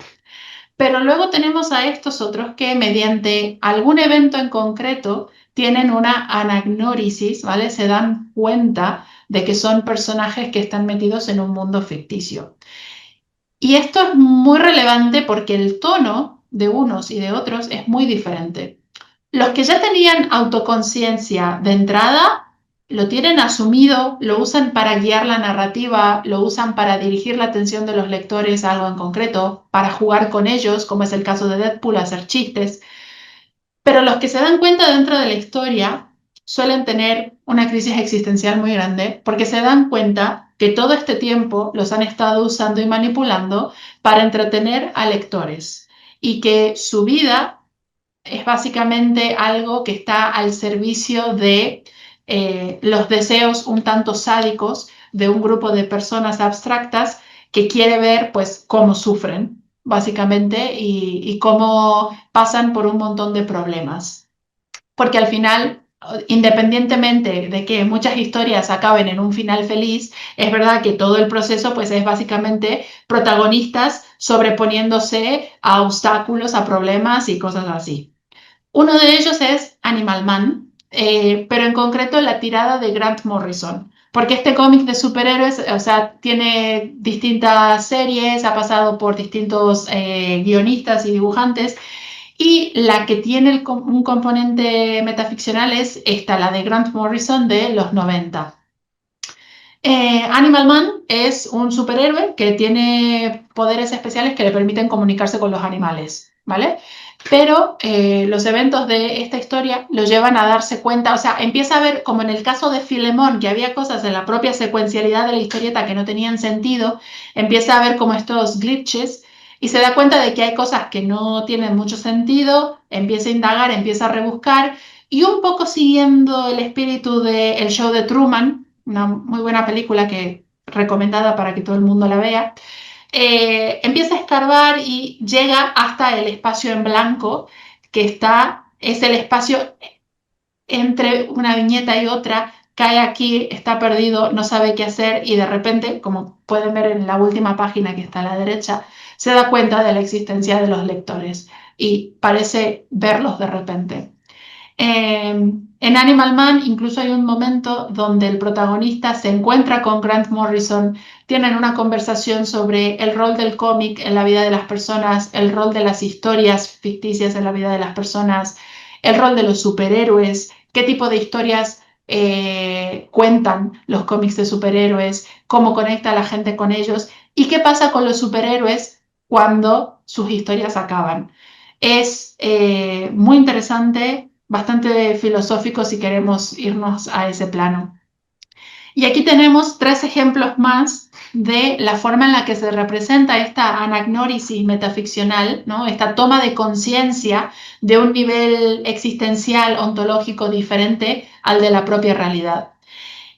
Pero luego tenemos a estos otros que mediante algún evento en concreto tienen una anagnórisis, ¿vale? Se dan cuenta de que son personajes que están metidos en un mundo ficticio. Y esto es muy relevante porque el tono de unos y de otros es muy diferente. Los que ya tenían autoconciencia de entrada lo tienen asumido, lo usan para guiar la narrativa, lo usan para dirigir la atención de los lectores a algo en concreto, para jugar con ellos, como es el caso de Deadpool, hacer chistes. Pero los que se dan cuenta dentro de la historia suelen tener una crisis existencial muy grande porque se dan cuenta que todo este tiempo los han estado usando y manipulando para entretener a lectores y que su vida es básicamente algo que está al servicio de los deseos un tanto sádicos de un grupo de personas abstractas que quiere ver pues cómo sufren básicamente y cómo pasan por un montón de problemas. Porque al final, independientemente de que muchas historias acaben en un final feliz, es verdad que todo el proceso pues es básicamente protagonistas sobreponiéndose a obstáculos, a problemas y cosas así. Uno de ellos es Animal Man, pero en concreto la tirada de Grant Morrison, porque este cómic de superhéroes, o sea, tiene distintas series, ha pasado por distintos guionistas y dibujantes, y la que tiene un componente metaficcional es esta, la de Grant Morrison de los 90. Animal Man es un superhéroe que tiene poderes especiales que le permiten comunicarse con los animales, ¿vale? Pero los eventos de esta historia lo llevan a darse cuenta, o sea, empieza a ver, como en el caso de Filemón, que había cosas en la propia secuencialidad de la historieta que no tenían sentido, empieza a ver como estos glitches y se da cuenta de que hay cosas que no tienen mucho sentido, empieza a indagar, empieza a rebuscar y un poco siguiendo el espíritu del show de Truman, una muy buena película que recomendada para que todo el mundo la vea, empieza a escarbar y llega hasta el espacio en blanco es el espacio entre una viñeta y otra, cae aquí, está perdido, no sabe qué hacer y de repente, como pueden ver en la última página que está a la derecha, se da cuenta de la existencia de los lectores y parece verlos de repente. En Animal Man incluso hay un momento donde el protagonista se encuentra con Grant Morrison, tienen una conversación sobre el rol del cómic en la vida de las personas, el rol de las historias ficticias en la vida de las personas, el rol de los superhéroes, qué tipo de historias cuentan los cómics de superhéroes, cómo conecta a la gente con ellos y qué pasa con los superhéroes cuando sus historias acaban. Es muy interesante, bastante filosófico si queremos irnos a ese plano. Y aquí tenemos 3 ejemplos más de la forma en la que se representa esta anagnórisis metaficcional, ¿no? Esta toma de conciencia de un nivel existencial, ontológico diferente al de la propia realidad.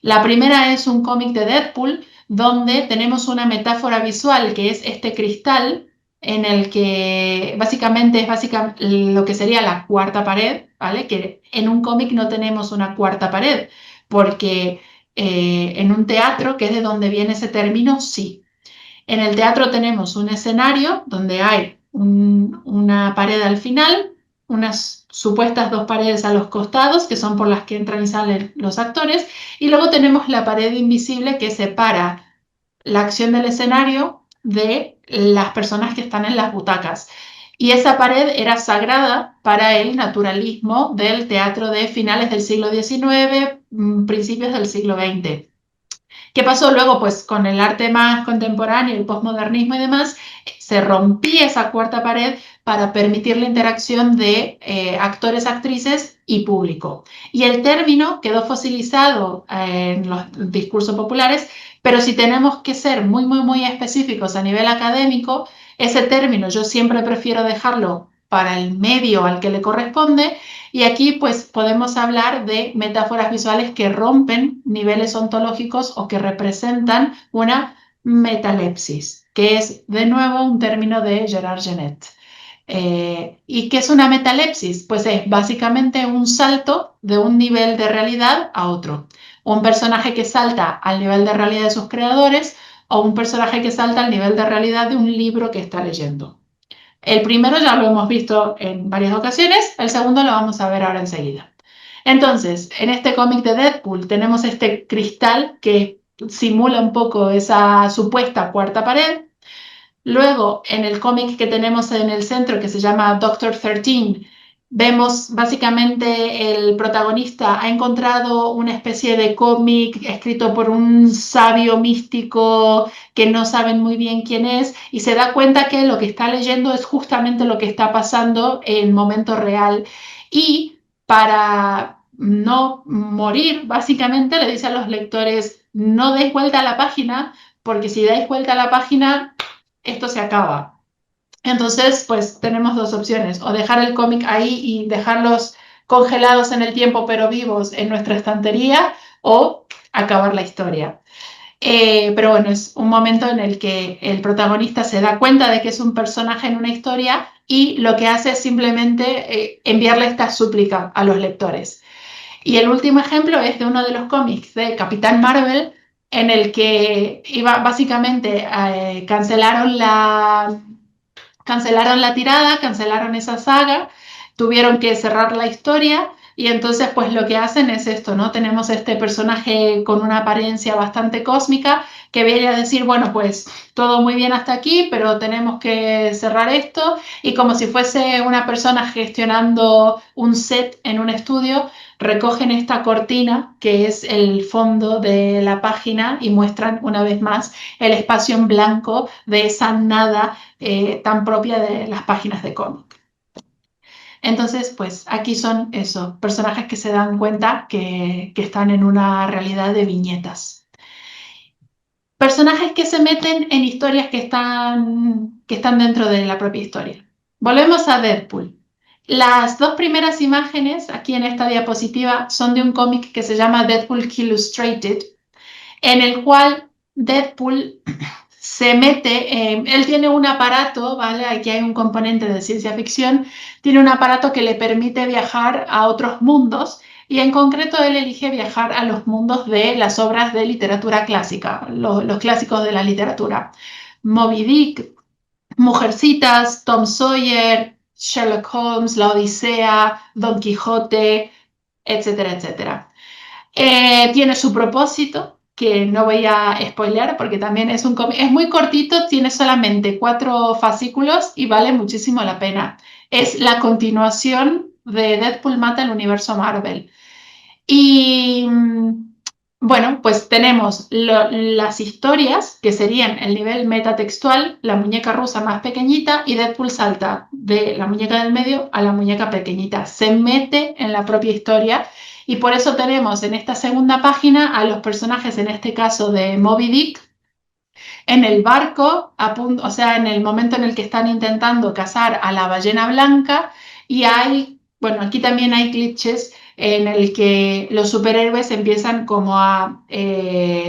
La primera es un cómic de Deadpool, donde tenemos una metáfora visual que es este cristal en el que básicamente es lo que sería la cuarta pared, ¿vale? Que en un cómic no tenemos una cuarta pared, porque en un teatro, que es de donde viene ese término, sí. En el teatro tenemos un escenario donde hay una pared al final, unas supuestas 2 paredes a los costados, que son por las que entran y salen los actores, y luego tenemos la pared invisible que separa la acción del escenario de las personas que están en las butacas. Y esa pared era sagrada para el naturalismo del teatro de finales del siglo XIX, principios del siglo XX. ¿Qué pasó luego? Pues con el arte más contemporáneo, el posmodernismo y demás, se rompía esa cuarta pared para permitir la interacción de actores, actrices y público. Y el término quedó fosilizado en los discursos populares, pero si tenemos que ser muy, muy, muy específicos a nivel académico, ese término yo siempre prefiero dejarlo para el medio al que le corresponde y aquí pues podemos hablar de metáforas visuales que rompen niveles ontológicos o que representan una metalepsis, que es de nuevo un término de Gerard Genet. ¿Y qué es una metalepsis? Pues es básicamente un salto de un nivel de realidad a otro. Un personaje que salta al nivel de realidad de sus creadores o un personaje que salta al nivel de realidad de un libro que está leyendo. El primero ya lo hemos visto en varias ocasiones, el segundo lo vamos a ver ahora enseguida. Entonces, en este cómic de Deadpool tenemos este cristal que simula un poco esa supuesta cuarta pared. Luego, en el cómic que tenemos en el centro, que se llama Doctor 13, vemos básicamente el protagonista ha encontrado una especie de cómic escrito por un sabio místico que no saben muy bien quién es y se da cuenta que lo que está leyendo es justamente lo que está pasando en momento real. Y para no morir, básicamente le dice a los lectores, no deis vuelta a la página, porque si dais vuelta a la página, esto se acaba. Entonces, pues tenemos 2 opciones, o dejar el cómic ahí y dejarlos congelados en el tiempo pero vivos en nuestra estantería, o acabar la historia. Pero bueno, es un momento en el que el protagonista se da cuenta de que es un personaje en una historia y lo que hace es simplemente enviarle esta súplica a los lectores. Y el último ejemplo es de uno de los cómics de Capitán Marvel, en el que básicamente cancelaron la tirada, cancelaron esa saga, tuvieron que cerrar la historia y entonces pues lo que hacen es esto, ¿no? Tenemos este personaje con una apariencia bastante cósmica que viene a decir, bueno, pues todo muy bien hasta aquí, pero tenemos que cerrar esto y como si fuese una persona gestionando un set en un estudio, recogen esta cortina que es el fondo de la página y muestran una vez más el espacio en blanco de esa nada tan propia de las páginas de cómic. Entonces, pues aquí son eso, personajes que se dan cuenta que están en una realidad de viñetas. Personajes que se meten en historias que están dentro de la propia historia. Volvemos a Deadpool. Las dos primeras imágenes aquí en esta diapositiva son de un cómic que se llama Deadpool Illustrated, en el cual Deadpool se mete, él tiene un aparato, ¿vale? Aquí hay un componente de ciencia ficción, tiene un aparato que le permite viajar a otros mundos y en concreto él elige viajar a los mundos de las obras de literatura clásica, los clásicos de la literatura. Moby Dick, Mujercitas, Tom Sawyer, Sherlock Holmes, La Odisea, Don Quijote, etcétera, etcétera. Tiene su propósito, que no voy a spoilear porque también es muy cortito, tiene solamente 4 fascículos y vale muchísimo la pena. Es la continuación de Deadpool mata el universo Marvel. Y bueno, pues tenemos las historias, que serían el nivel metatextual, la muñeca rusa más pequeñita, y Deadpool salta de la muñeca del medio a la muñeca pequeñita. Se mete en la propia historia y por eso tenemos en esta segunda página a los personajes, en este caso de Moby Dick, en el barco, o sea, en el momento en el que están intentando cazar a la ballena blanca y bueno, aquí también hay clichés en el que los superhéroes empiezan como a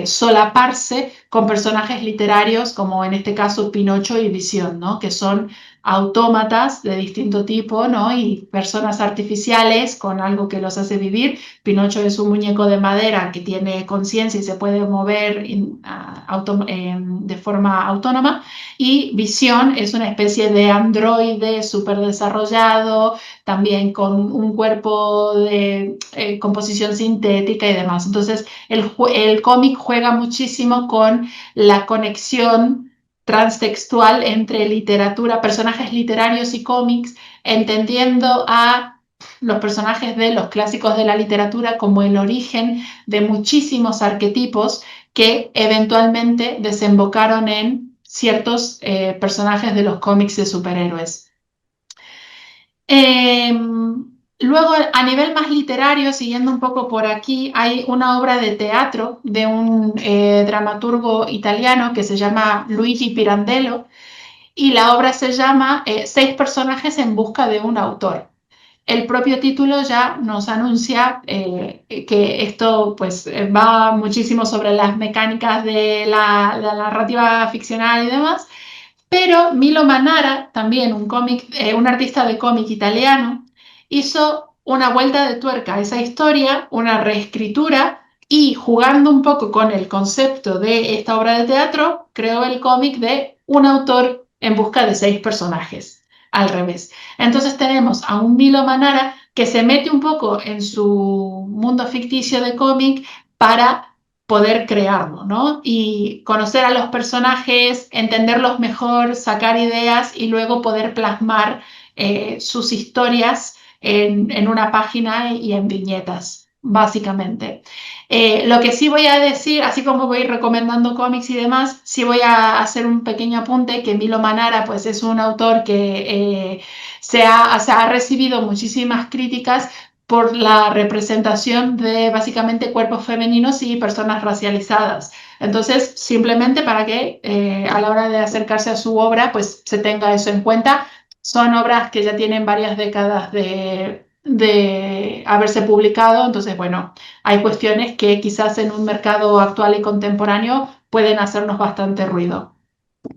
solaparse con personajes literarios como en este caso Pinocho y Visión, ¿no? Que son autómatas de distinto tipo, ¿no? Y personas artificiales con algo que los hace vivir. Pinocho es un muñeco de madera que tiene conciencia y se puede mover de forma autónoma, y Visión es una especie de androide súper desarrollado, también con un cuerpo de composición sintética y demás. Entonces, el cómic juega muchísimo con la conexión transtextual entre literatura, personajes literarios y cómics, entendiendo a los personajes de los clásicos de la literatura como el origen de muchísimos arquetipos que eventualmente desembocaron en ciertos personajes de los cómics de superhéroes. Luego, a nivel más literario, siguiendo un poco por aquí, hay una obra de teatro de un dramaturgo italiano que se llama Luigi Pirandello, y la obra se llama 6 personajes en busca de un autor. El propio título ya nos anuncia que esto pues, va muchísimo sobre las mecánicas de la narrativa ficcional y demás, pero Milo Manara, también un artista de cómic italiano, hizo una vuelta de tuerca a esa historia, una reescritura, y jugando un poco con el concepto de esta obra de teatro, creó el cómic de un autor en busca de 6 personajes, al revés. Entonces tenemos a un Milo Manara que se mete un poco en su mundo ficticio de cómic para poder crearlo, ¿no? Y conocer a los personajes, entenderlos mejor, sacar ideas y luego poder plasmar sus historias en una página y en viñetas, básicamente. Lo que sí voy a decir, así como voy recomendando cómics y demás, sí voy a hacer un pequeño apunte que Milo Manara pues, es un autor que se ha recibido muchísimas críticas por la representación de básicamente cuerpos femeninos y personas racializadas. Entonces, simplemente para que a la hora de acercarse a su obra, pues se tenga eso en cuenta. Son obras que ya tienen varias décadas de haberse publicado, entonces, bueno, hay cuestiones que quizás en un mercado actual y contemporáneo pueden hacernos bastante ruido.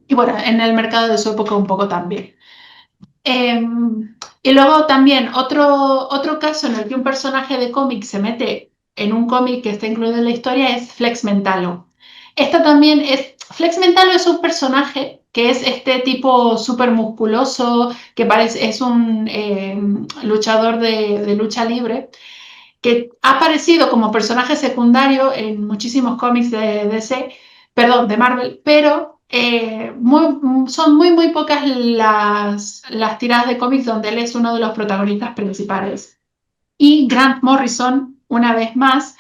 Y bueno, en el mercado de su época un poco también. Y luego también otro caso en el que un personaje de cómic se mete en un cómic que está incluido en la historia es Flex Mentalo. Flex Mentalo es un personaje que es este tipo súper musculoso, que es un luchador de lucha libre, que ha aparecido como personaje secundario en muchísimos cómics de DC, perdón, de Marvel, pero son muy pocas las tiradas de cómics donde él es uno de los protagonistas principales. Y Grant Morrison, una vez más,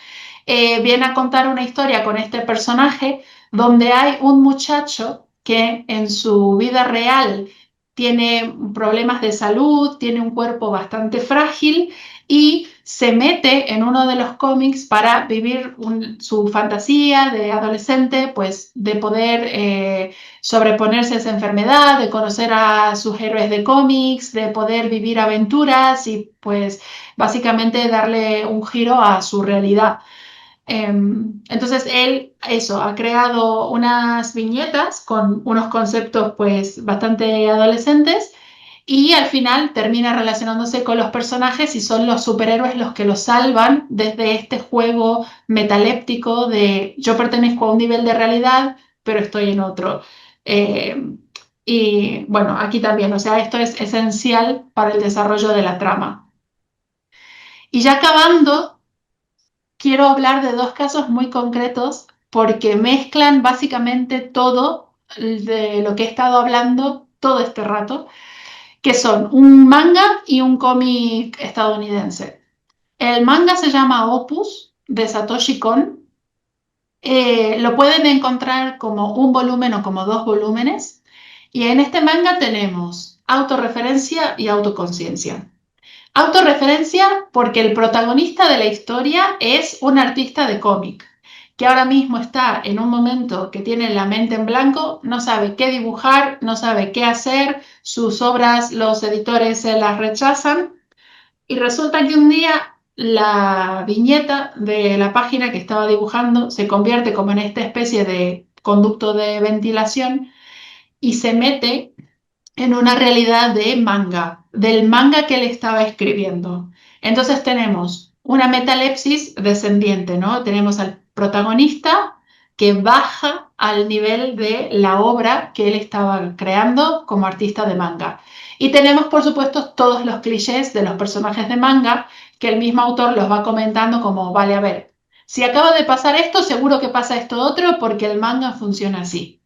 viene a contar una historia con este personaje donde hay un muchacho que en su vida real tiene problemas de salud, tiene un cuerpo bastante frágil y se mete en uno de los cómics para vivir su fantasía de adolescente, pues de poder sobreponerse a esa enfermedad, de conocer a sus héroes de cómics, de poder vivir aventuras y pues básicamente darle un giro a su realidad. Entonces él, eso, ha creado unas viñetas con unos conceptos pues bastante adolescentes y al final termina relacionándose con los personajes y son los superhéroes los que los salvan desde este juego metaléptico de yo pertenezco a un nivel de realidad, pero estoy en otro. Eh, y bueno, aquí también, o sea, esto es esencial para el desarrollo de la trama. Y ya acabando, quiero hablar de dos casos muy concretos porque mezclan básicamente todo de lo que he estado hablando todo este rato, que son un manga y un cómic estadounidense. El manga se llama Opus, de Satoshi Kon. Lo pueden encontrar como un volumen o como dos volúmenes. Y en este manga tenemos autorreferencia y autoconciencia. Autorreferencia porque el protagonista de la historia es un artista de cómic que ahora mismo está en un momento que tiene la mente en blanco, no sabe qué dibujar, no sabe qué hacer, sus obras los editores se las rechazan y resulta que un día la viñeta de la página que estaba dibujando se convierte como en esta especie de conducto de ventilación y se mete en una realidad de manga, del manga que él estaba escribiendo. Entonces tenemos una metalepsis descendiente, ¿no? Tenemos al protagonista que baja al nivel de la obra que él estaba creando como artista de manga. Y tenemos, por supuesto, todos los clichés de los personajes de manga que el mismo autor los va comentando como, vale, a ver, si acaba de pasar esto, seguro que pasa esto otro porque el manga funciona así.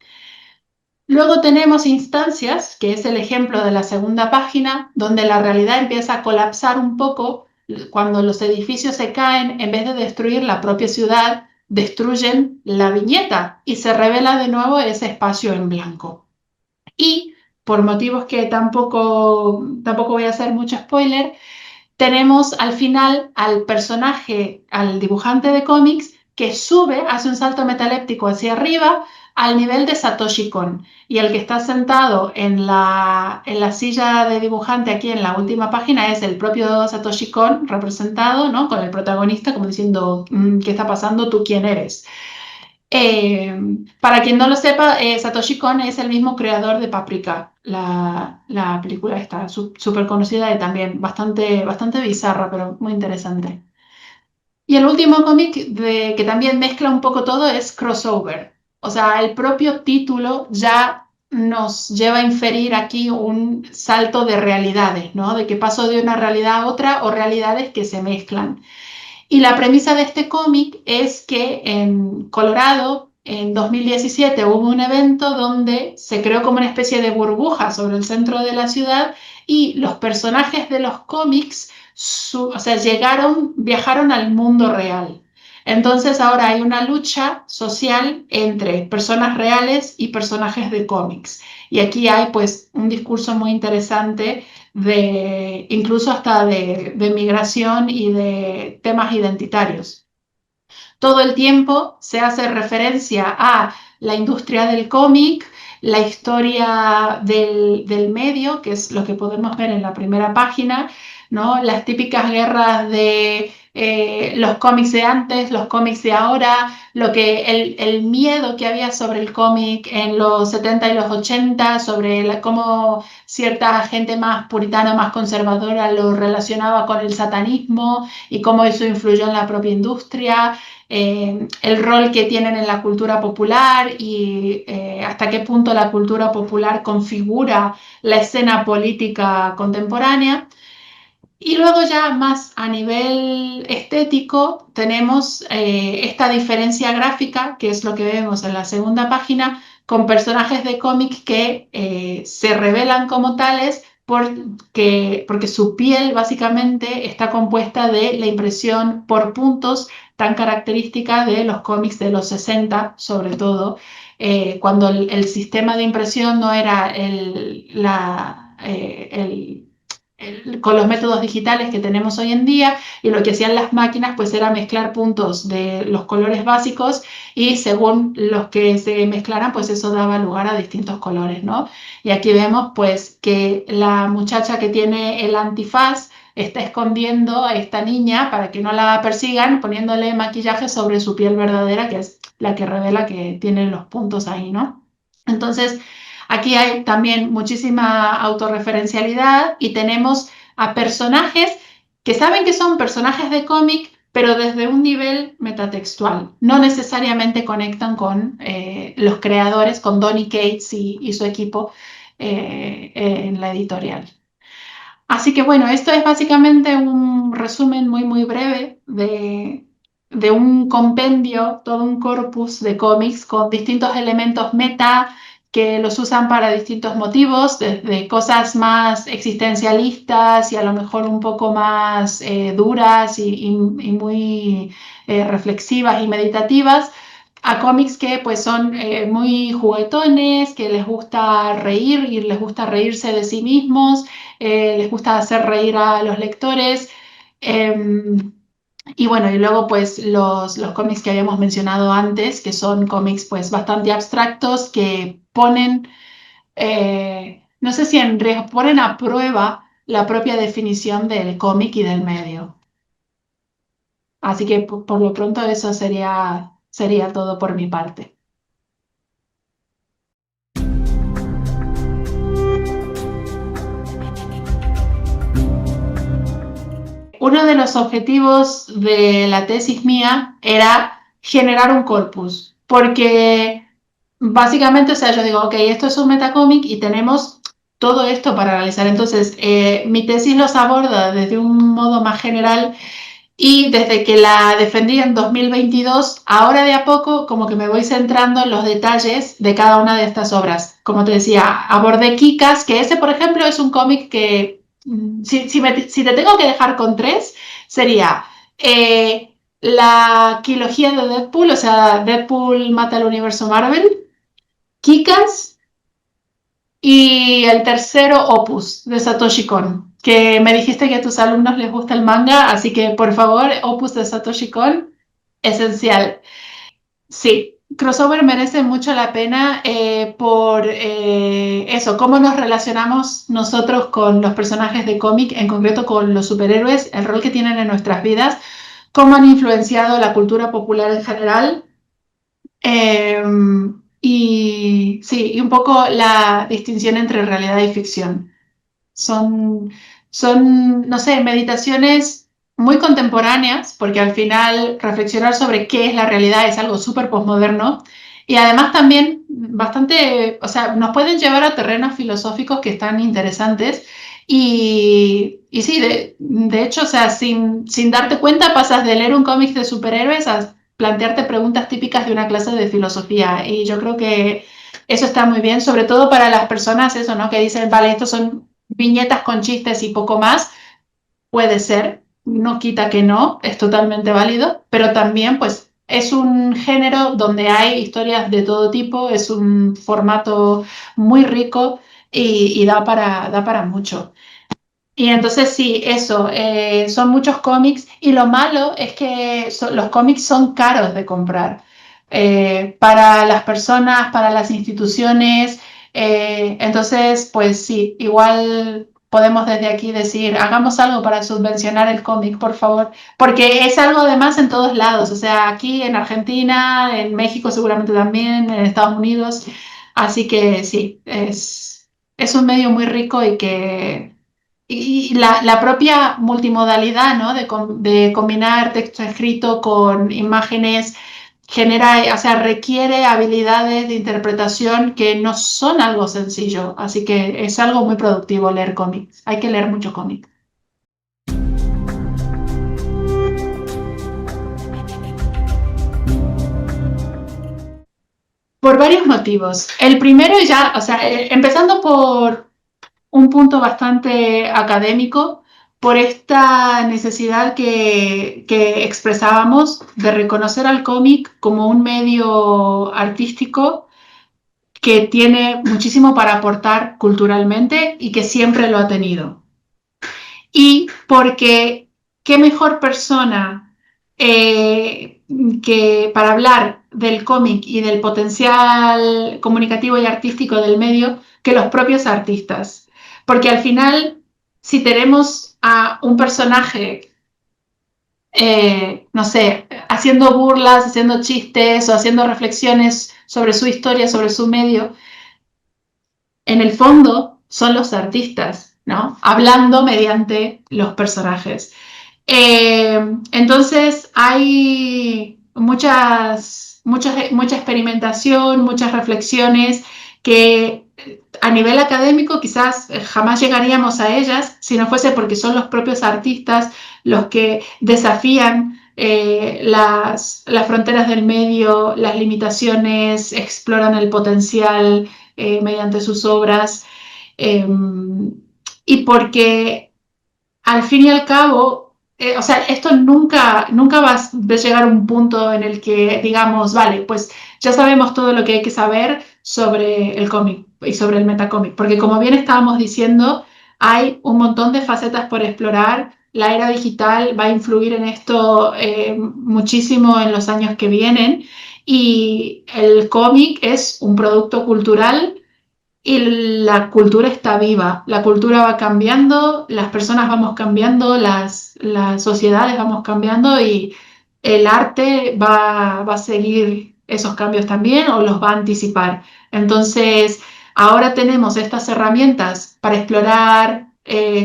Luego tenemos instancias, que es el ejemplo de la segunda página, donde la realidad empieza a colapsar un poco cuando los edificios se caen, en vez de destruir la propia ciudad, destruyen la viñeta y se revela de nuevo ese espacio en blanco. Y por motivos que tampoco voy a hacer mucho spoiler, tenemos al final al personaje, al dibujante de cómics, que sube, hace un salto metaléptico hacia arriba al nivel de Satoshi Kon. Y el que está sentado en la silla de dibujante aquí en la última página es el propio Satoshi Kon representado, ¿no? Con el protagonista como diciendo, ¿qué está pasando? ¿Tú quién eres? Para quien no lo sepa, Satoshi Kon es el mismo creador de Paprika. La película está súper conocida y también bastante bizarra, pero muy interesante. Y el último cómic que también mezcla un poco todo es Crossover. O sea, el propio título ya nos lleva a inferir aquí un salto de realidades, ¿no? De que paso de una realidad a otra o realidades que se mezclan. Y la premisa de este cómic es que en Colorado, en 2017, hubo un evento donde se creó como una especie de burbuja sobre el centro de la ciudad y los personajes de los cómics, o sea, viajaron al mundo real. Entonces ahora hay una lucha social entre personas reales y personajes de cómics. Y aquí hay pues un discurso muy interesante de incluso hasta de migración y de temas identitarios. Todo el tiempo se hace referencia a la industria del cómic, la historia del medio, que es lo que podemos ver en la primera página, ¿no? Las típicas guerras de los cómics de antes, los cómics de ahora, el miedo que había sobre el cómic en los 70 y los 80, sobre cómo cierta gente más puritana, más conservadora lo relacionaba con el satanismo y cómo eso influyó en la propia industria, el rol que tienen en la cultura popular y hasta qué punto la cultura popular configura la escena política contemporánea. Y luego ya más a nivel estético tenemos esta diferencia gráfica, que es lo que vemos en la segunda página, con personajes de cómic que se revelan como tales, porque su piel básicamente está compuesta de la impresión por puntos tan característica de los cómics de los 60, sobre todo, cuando el sistema de impresión no era con los métodos digitales que tenemos hoy en día, y lo que hacían las máquinas pues era mezclar puntos de los colores básicos y según los que se mezclaran pues eso daba lugar a distintos colores, ¿no? Y aquí vemos pues que la muchacha que tiene el antifaz está escondiendo a esta niña para que no la persigan, poniéndole maquillaje sobre su piel verdadera, que es la que revela que tiene los puntos ahí, ¿no? Entonces, aquí hay también muchísima autorreferencialidad y tenemos a personajes que saben que son personajes de cómic, pero desde un nivel metatextual. No necesariamente conectan con los creadores, con Donny Cates y su equipo en la editorial. Así que bueno, esto es básicamente un resumen muy breve de un compendio, todo un corpus de cómics con distintos elementos meta que los usan para distintos motivos, desde cosas más existencialistas y a lo mejor un poco más duras y muy reflexivas y meditativas, a cómics que pues son muy juguetones, que les gusta reír y les gusta reírse de sí mismos, les gusta hacer reír a los lectores. Y bueno, y luego pues los cómics que habíamos mencionado antes, que son cómics pues bastante abstractos, que ponen, no sé si en riesgo, ponen a prueba la propia definición del cómic y del medio. Así que por lo pronto eso sería todo por mi parte. Uno de los objetivos de la tesis mía era generar un corpus, porque básicamente, o sea, yo digo, ok, esto es un metacómic y tenemos todo esto para analizar. Entonces, mi tesis los aborda desde un modo más general y desde que la defendí en 2022, ahora de a poco como que me voy centrando en los detalles de cada una de estas obras. Como te decía, abordé Kikas, que ese, por ejemplo, es un cómic que, si te tengo que dejar con tres, sería la quilogía de Deadpool, o sea, Deadpool mata al universo Marvel, Kikas y el tercero, Opus, de Satoshi Kon, que me dijiste que a tus alumnos les gusta el manga, así que por favor, Opus de Satoshi Kon, esencial. Sí, crossover merece mucho la pena por eso, cómo nos relacionamos nosotros con los personajes de cómic, en concreto con los superhéroes, el rol que tienen en nuestras vidas, cómo han influenciado la cultura popular en general. Y sí, y un poco la distinción entre realidad y ficción. Son, no sé, meditaciones muy contemporáneas, porque al final reflexionar sobre qué es la realidad es algo súper posmoderno y además también bastante, o sea, nos pueden llevar a terrenos filosóficos que están interesantes y sí, de hecho, o sea, sin darte cuenta pasas de leer un cómic de superhéroes a plantearte preguntas típicas de una clase de filosofía y yo creo que eso está muy bien, sobre todo para las personas, eso, ¿no? Que dicen, vale, estos son viñetas con chistes y poco más, puede ser, no quita que no, es totalmente válido, pero también pues es un género donde hay historias de todo tipo, es un formato muy rico y da para mucho. Y entonces sí, eso, son muchos cómics y lo malo es que los cómics son caros de comprar para las personas, para las instituciones. Entonces, pues sí, igual podemos desde aquí decir, hagamos algo para subvencionar el cómic, por favor, porque es algo además en todos lados, o sea, aquí en Argentina, en México seguramente también, en Estados Unidos. Así que sí, es un medio muy rico y que y la propia multimodalidad, ¿no? De combinar texto escrito con imágenes genera, o sea, requiere habilidades de interpretación que no son algo sencillo. Así que es algo muy productivo leer cómics. Hay que leer mucho cómic. Por varios motivos. El primero ya, o sea, empezando por un punto bastante académico por esta necesidad que expresábamos de reconocer al cómic como un medio artístico que tiene muchísimo para aportar culturalmente y que siempre lo ha tenido. Y porque qué mejor persona que para hablar del cómic y del potencial comunicativo y artístico del medio que los propios artistas. Porque al final, si tenemos a un personaje, no sé, haciendo burlas, haciendo chistes o haciendo reflexiones sobre su historia, sobre su medio, en el fondo son los artistas, ¿no? Hablando mediante los personajes. Entonces hay mucha experimentación, muchas reflexiones que a nivel académico quizás jamás llegaríamos a ellas si no fuese porque son los propios artistas los que desafían las fronteras del medio, las limitaciones, exploran el potencial mediante sus obras y porque al fin y al cabo, o sea, esto nunca va a llegar a un punto en el que digamos, vale, pues ya sabemos todo lo que hay que saber sobre el cómic y sobre el metacómic, porque como bien estábamos diciendo, hay un montón de facetas por explorar. La era digital va a influir en esto muchísimo en los años que vienen y el cómic es un producto cultural y la cultura está viva, la cultura va cambiando, las personas vamos cambiando, las sociedades vamos cambiando y el arte va a seguir esos cambios también o los va a anticipar. Entonces, ahora tenemos estas herramientas para explorar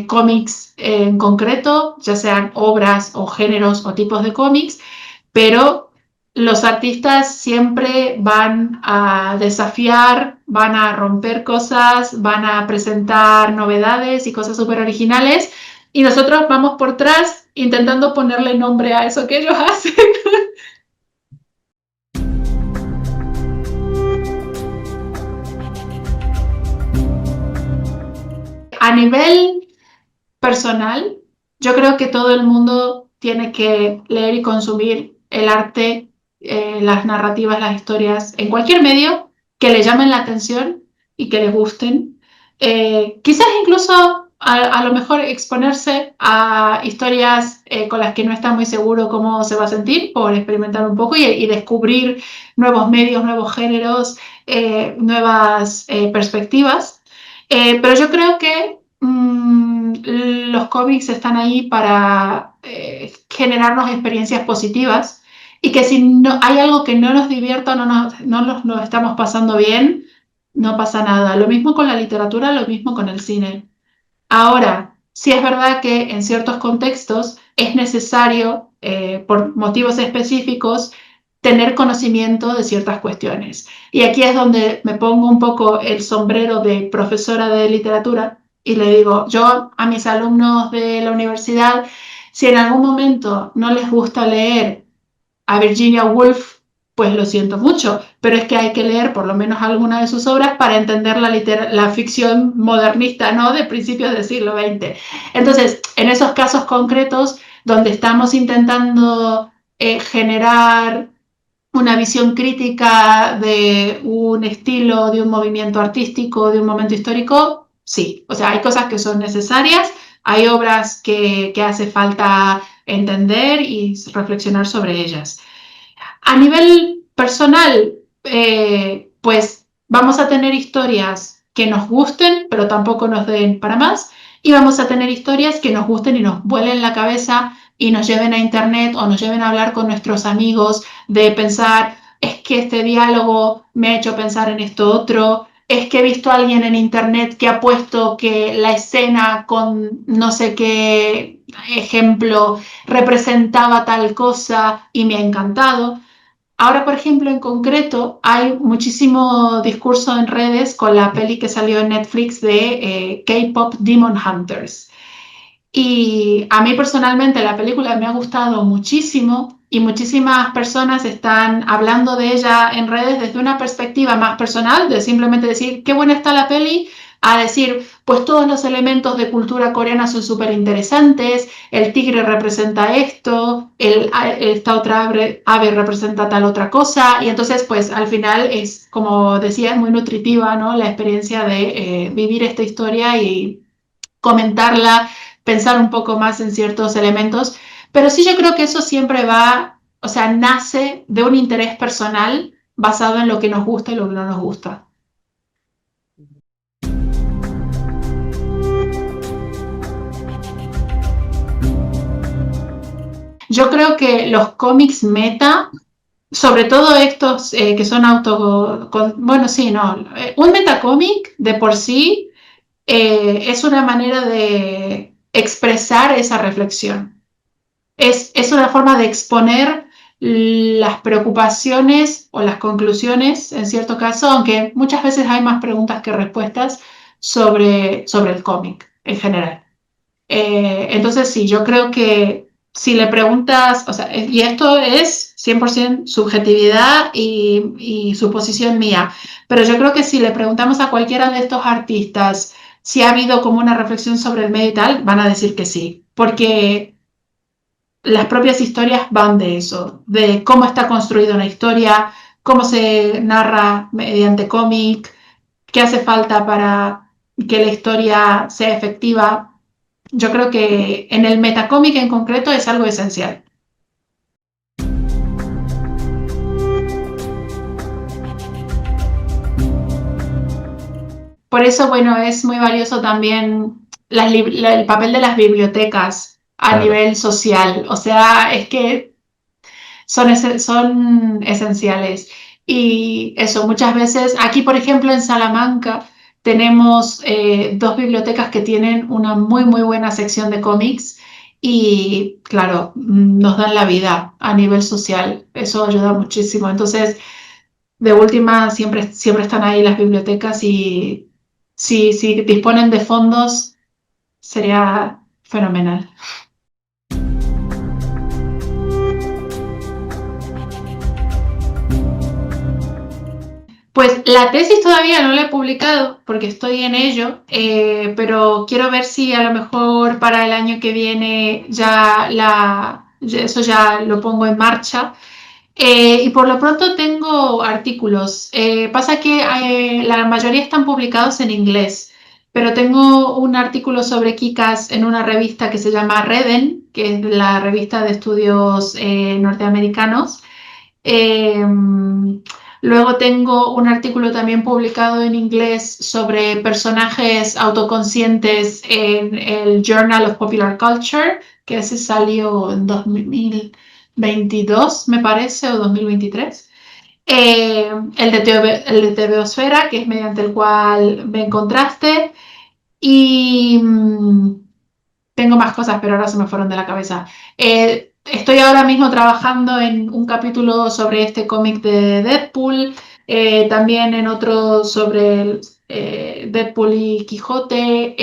cómics en concreto, ya sean obras o géneros o tipos de cómics, pero los artistas siempre van a desafiar, van a romper cosas, van a presentar novedades y cosas súper originales y nosotros vamos por atrás intentando ponerle nombre a eso que ellos hacen. A nivel personal, yo creo que todo el mundo tiene que leer y consumir el arte, las narrativas, las historias, en cualquier medio que le llamen la atención y que le gusten. Quizás incluso a lo mejor exponerse a historias con las que no está muy seguro cómo se va a sentir, por experimentar un poco y descubrir nuevos medios, nuevos géneros, nuevas perspectivas. Pero yo creo que los cómics están ahí para generarnos experiencias positivas y que si no, hay algo que no nos divierta, no estamos pasando bien, no pasa nada. Lo mismo con la literatura, lo mismo con el cine. Ahora, sí es verdad que en ciertos contextos es necesario, por motivos específicos, tener conocimiento de ciertas cuestiones. Y aquí es donde me pongo un poco el sombrero de profesora de literatura y le digo, yo a mis alumnos de la universidad, si en algún momento no les gusta leer a Virginia Woolf, pues lo siento mucho, pero es que hay que leer por lo menos alguna de sus obras para entender la ficción modernista, ¿no? De principios del siglo XX. Entonces, en esos casos concretos donde estamos intentando generar una visión crítica de un estilo, de un movimiento artístico, de un momento histórico, sí. O sea, hay cosas que son necesarias, hay obras que hace falta entender y reflexionar sobre ellas. A nivel personal, pues vamos a tener historias que nos gusten, pero tampoco nos den para más, y vamos a tener historias que nos gusten y nos vuelen la cabeza y nos lleven a internet o nos lleven a hablar con nuestros amigos de pensar, es que este diálogo me ha hecho pensar en esto otro, es que he visto a alguien en internet que ha puesto que la escena con no sé qué ejemplo representaba tal cosa y me ha encantado. Ahora, por ejemplo, en concreto, hay muchísimo discurso en redes con la peli que salió en Netflix de K-Pop Demon Hunters. Y a mí personalmente la película me ha gustado muchísimo y muchísimas personas están hablando de ella en redes desde una perspectiva más personal, de simplemente decir qué buena está la peli, a decir, pues todos los elementos de cultura coreana son súper interesantes, el tigre representa esto, esta otra ave representa tal otra cosa, y entonces pues al final es, como decía, es muy nutritiva, ¿no? La experiencia de vivir esta historia y comentarla, pensar un poco más en ciertos elementos, pero sí yo creo que eso siempre va, o sea, nace de un interés personal basado en lo que nos gusta y lo que no nos gusta. Yo creo que los cómics meta, sobre todo estos que son bueno, sí, no, un metacómic de por sí es una manera de expresar esa reflexión. Es una forma de exponer las preocupaciones o las conclusiones, en cierto caso, aunque muchas veces hay más preguntas que respuestas sobre el cómic en general. Entonces, sí, yo creo que si le preguntas, o sea, y esto es 100% subjetividad y suposición mía, pero yo creo que si le preguntamos a cualquiera de estos artistas si ha habido como una reflexión sobre el medio y tal, van a decir que sí, porque las propias historias van de eso, de cómo está construida una historia, cómo se narra mediante cómic, qué hace falta para que la historia sea efectiva. Yo creo que en el metacómic en concreto es algo esencial. Por eso, bueno, es muy valioso también el papel de las bibliotecas a Claro. nivel social. O sea, es que son esenciales. Y eso, muchas veces, aquí por ejemplo en Salamanca, tenemos dos bibliotecas que tienen una muy, muy buena sección de cómics y claro, nos dan la vida a nivel social. Eso ayuda muchísimo. Entonces, de última, siempre están ahí las bibliotecas y si disponen de fondos, sería fenomenal. Pues la tesis todavía no la he publicado porque estoy en ello, pero quiero ver si a lo mejor para el año que viene eso ya lo pongo en marcha. Y por lo pronto tengo artículos. Pasa que la mayoría están publicados en inglés, pero tengo un artículo sobre Kikas en una revista que se llama Reden, que es la revista de estudios norteamericanos. Eh, Luego tengo un artículo también publicado en inglés sobre personajes autoconscientes en el Journal of Popular Culture, que ese salió en 2022, me parece, o 2023. El de Tebeosfera, que es mediante el cual me encontraste. Y tengo más cosas, pero ahora se me fueron de la cabeza. Estoy ahora mismo trabajando en un capítulo sobre este cómic de Deadpool, también en otro sobre Deadpool y Quijote,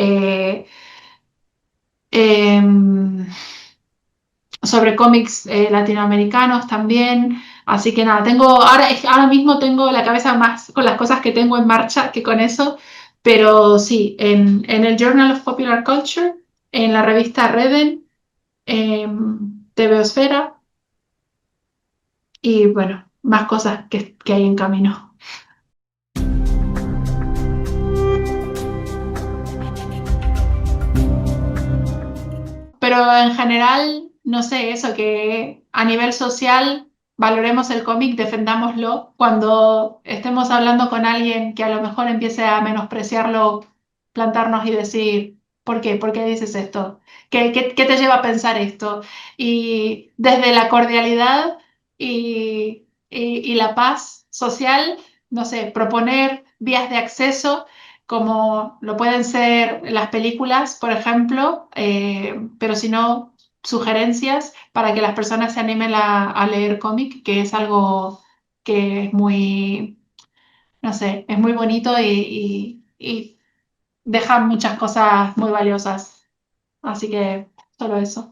em, sobre cómics latinoamericanos también. Así que nada, ahora mismo tengo la cabeza más con las cosas que tengo en marcha que con eso, pero sí, en el Journal of Popular Culture, en la revista Reden, TVosfera y bueno, más cosas que hay en camino. Pero en general, no sé, eso, que a nivel social valoremos el cómic, defendámoslo. Cuando estemos hablando con alguien que a lo mejor empiece a menospreciarlo, plantarnos y decir, ¿por qué? ¿Por qué dices esto? ¿Qué te lleva a pensar esto? Y desde la cordialidad y la paz social, no sé, proponer vías de acceso como lo pueden ser las películas, por ejemplo, pero si no, sugerencias para que las personas se animen a leer cómic, que es algo que es muy, no sé, es muy bonito y deja muchas cosas muy valiosas. Así que solo eso.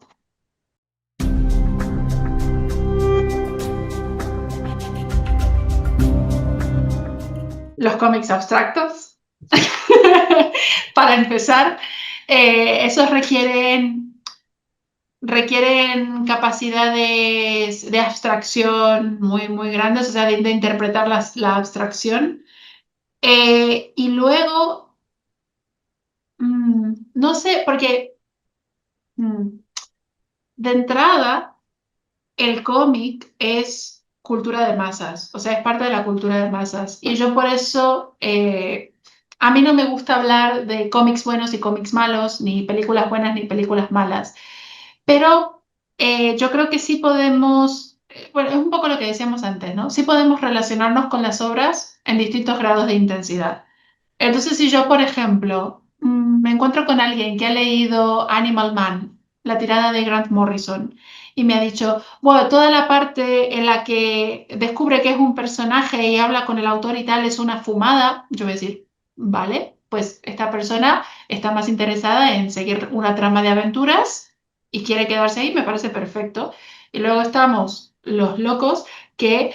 Los cómics abstractos. para empezar. Esos requieren capacidades de abstracción muy, muy grandes, o sea, de interpretar la abstracción. Y luego, no sé, porque de entrada, el cómic es cultura de masas, o sea, es parte de la cultura de masas. Y yo por eso, a mí no me gusta hablar de cómics buenos y cómics malos, ni películas buenas ni películas malas. Pero yo creo que sí podemos, bueno, es un poco lo que decíamos antes, ¿no? Sí podemos relacionarnos con las obras en distintos grados de intensidad. Entonces, si yo, por ejemplo, me encuentro con alguien que ha leído Animal Man, la tirada de Grant Morrison, y me ha dicho, bueno, toda la parte en la que descubre que es un personaje y habla con el autor y tal es una fumada, yo voy a decir, vale, pues esta persona está más interesada en seguir una trama de aventuras y quiere quedarse ahí, me parece perfecto. Y luego estamos los locos que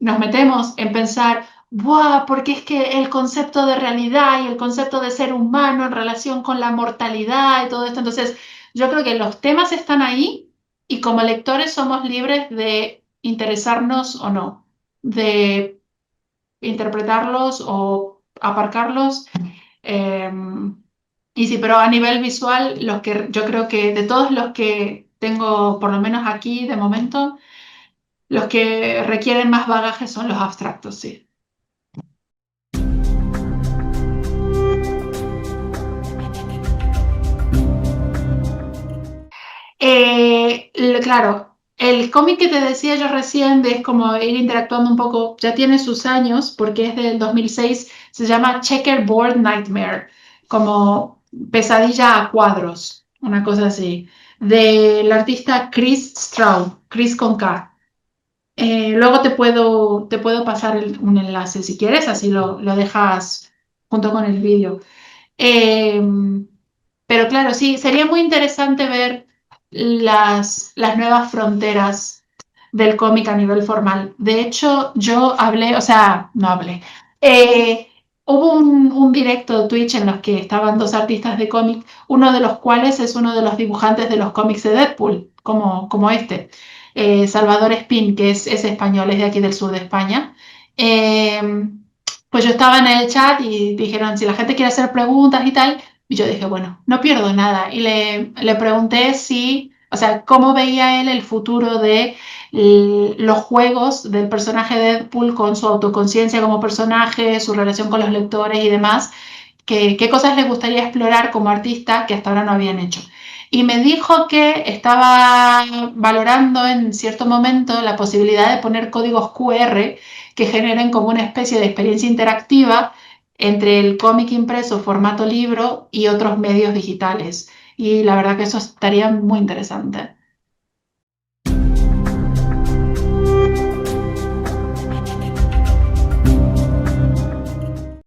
nos metemos en pensar, ¡buah! Porque es que el concepto de realidad y el concepto de ser humano en relación con la mortalidad y todo esto. Entonces, yo creo que los temas están ahí y como lectores somos libres de interesarnos o no, de interpretarlos o aparcarlos. Eh, y sí, pero a nivel visual, los que yo creo que de todos los que tengo, por lo menos aquí de momento, los que requieren más bagaje son los abstractos, sí. Claro, el cómic que te decía yo recién, de es como ir interactuando un poco, ya tiene sus años, porque es del 2006, se llama Checkerboard Nightmare, como pesadilla a cuadros, una cosa así, del artista Chris Straub, Chris con K. Luego te puedo pasar un enlace si quieres, así lo dejas junto con el vídeo. Eh, pero claro, sí, sería muy interesante ver las nuevas fronteras del cómic a nivel formal. De hecho, yo hablé, o sea, no hablé. Hubo un directo de Twitch en los que estaban dos artistas de cómic, uno de los cuales es uno de los dibujantes de los cómics de Deadpool, como este, Salvador Espín, que es español, es de aquí del sur de España. Eh, pues yo estaba en el chat y dijeron, si la gente quiere hacer preguntas y tal, y yo dije, bueno, no pierdo nada. Y le pregunté si, o sea, cómo veía él el futuro de los juegos del personaje de Deadpool con su autoconciencia como personaje, su relación con los lectores y demás, qué cosas le gustaría explorar como artista que hasta ahora no habían hecho. Y me dijo que estaba valorando en cierto momento la posibilidad de poner códigos QR que generen como una especie de experiencia interactiva entre el cómic impreso formato libro y otros medios digitales. Y la verdad que eso estaría muy interesante.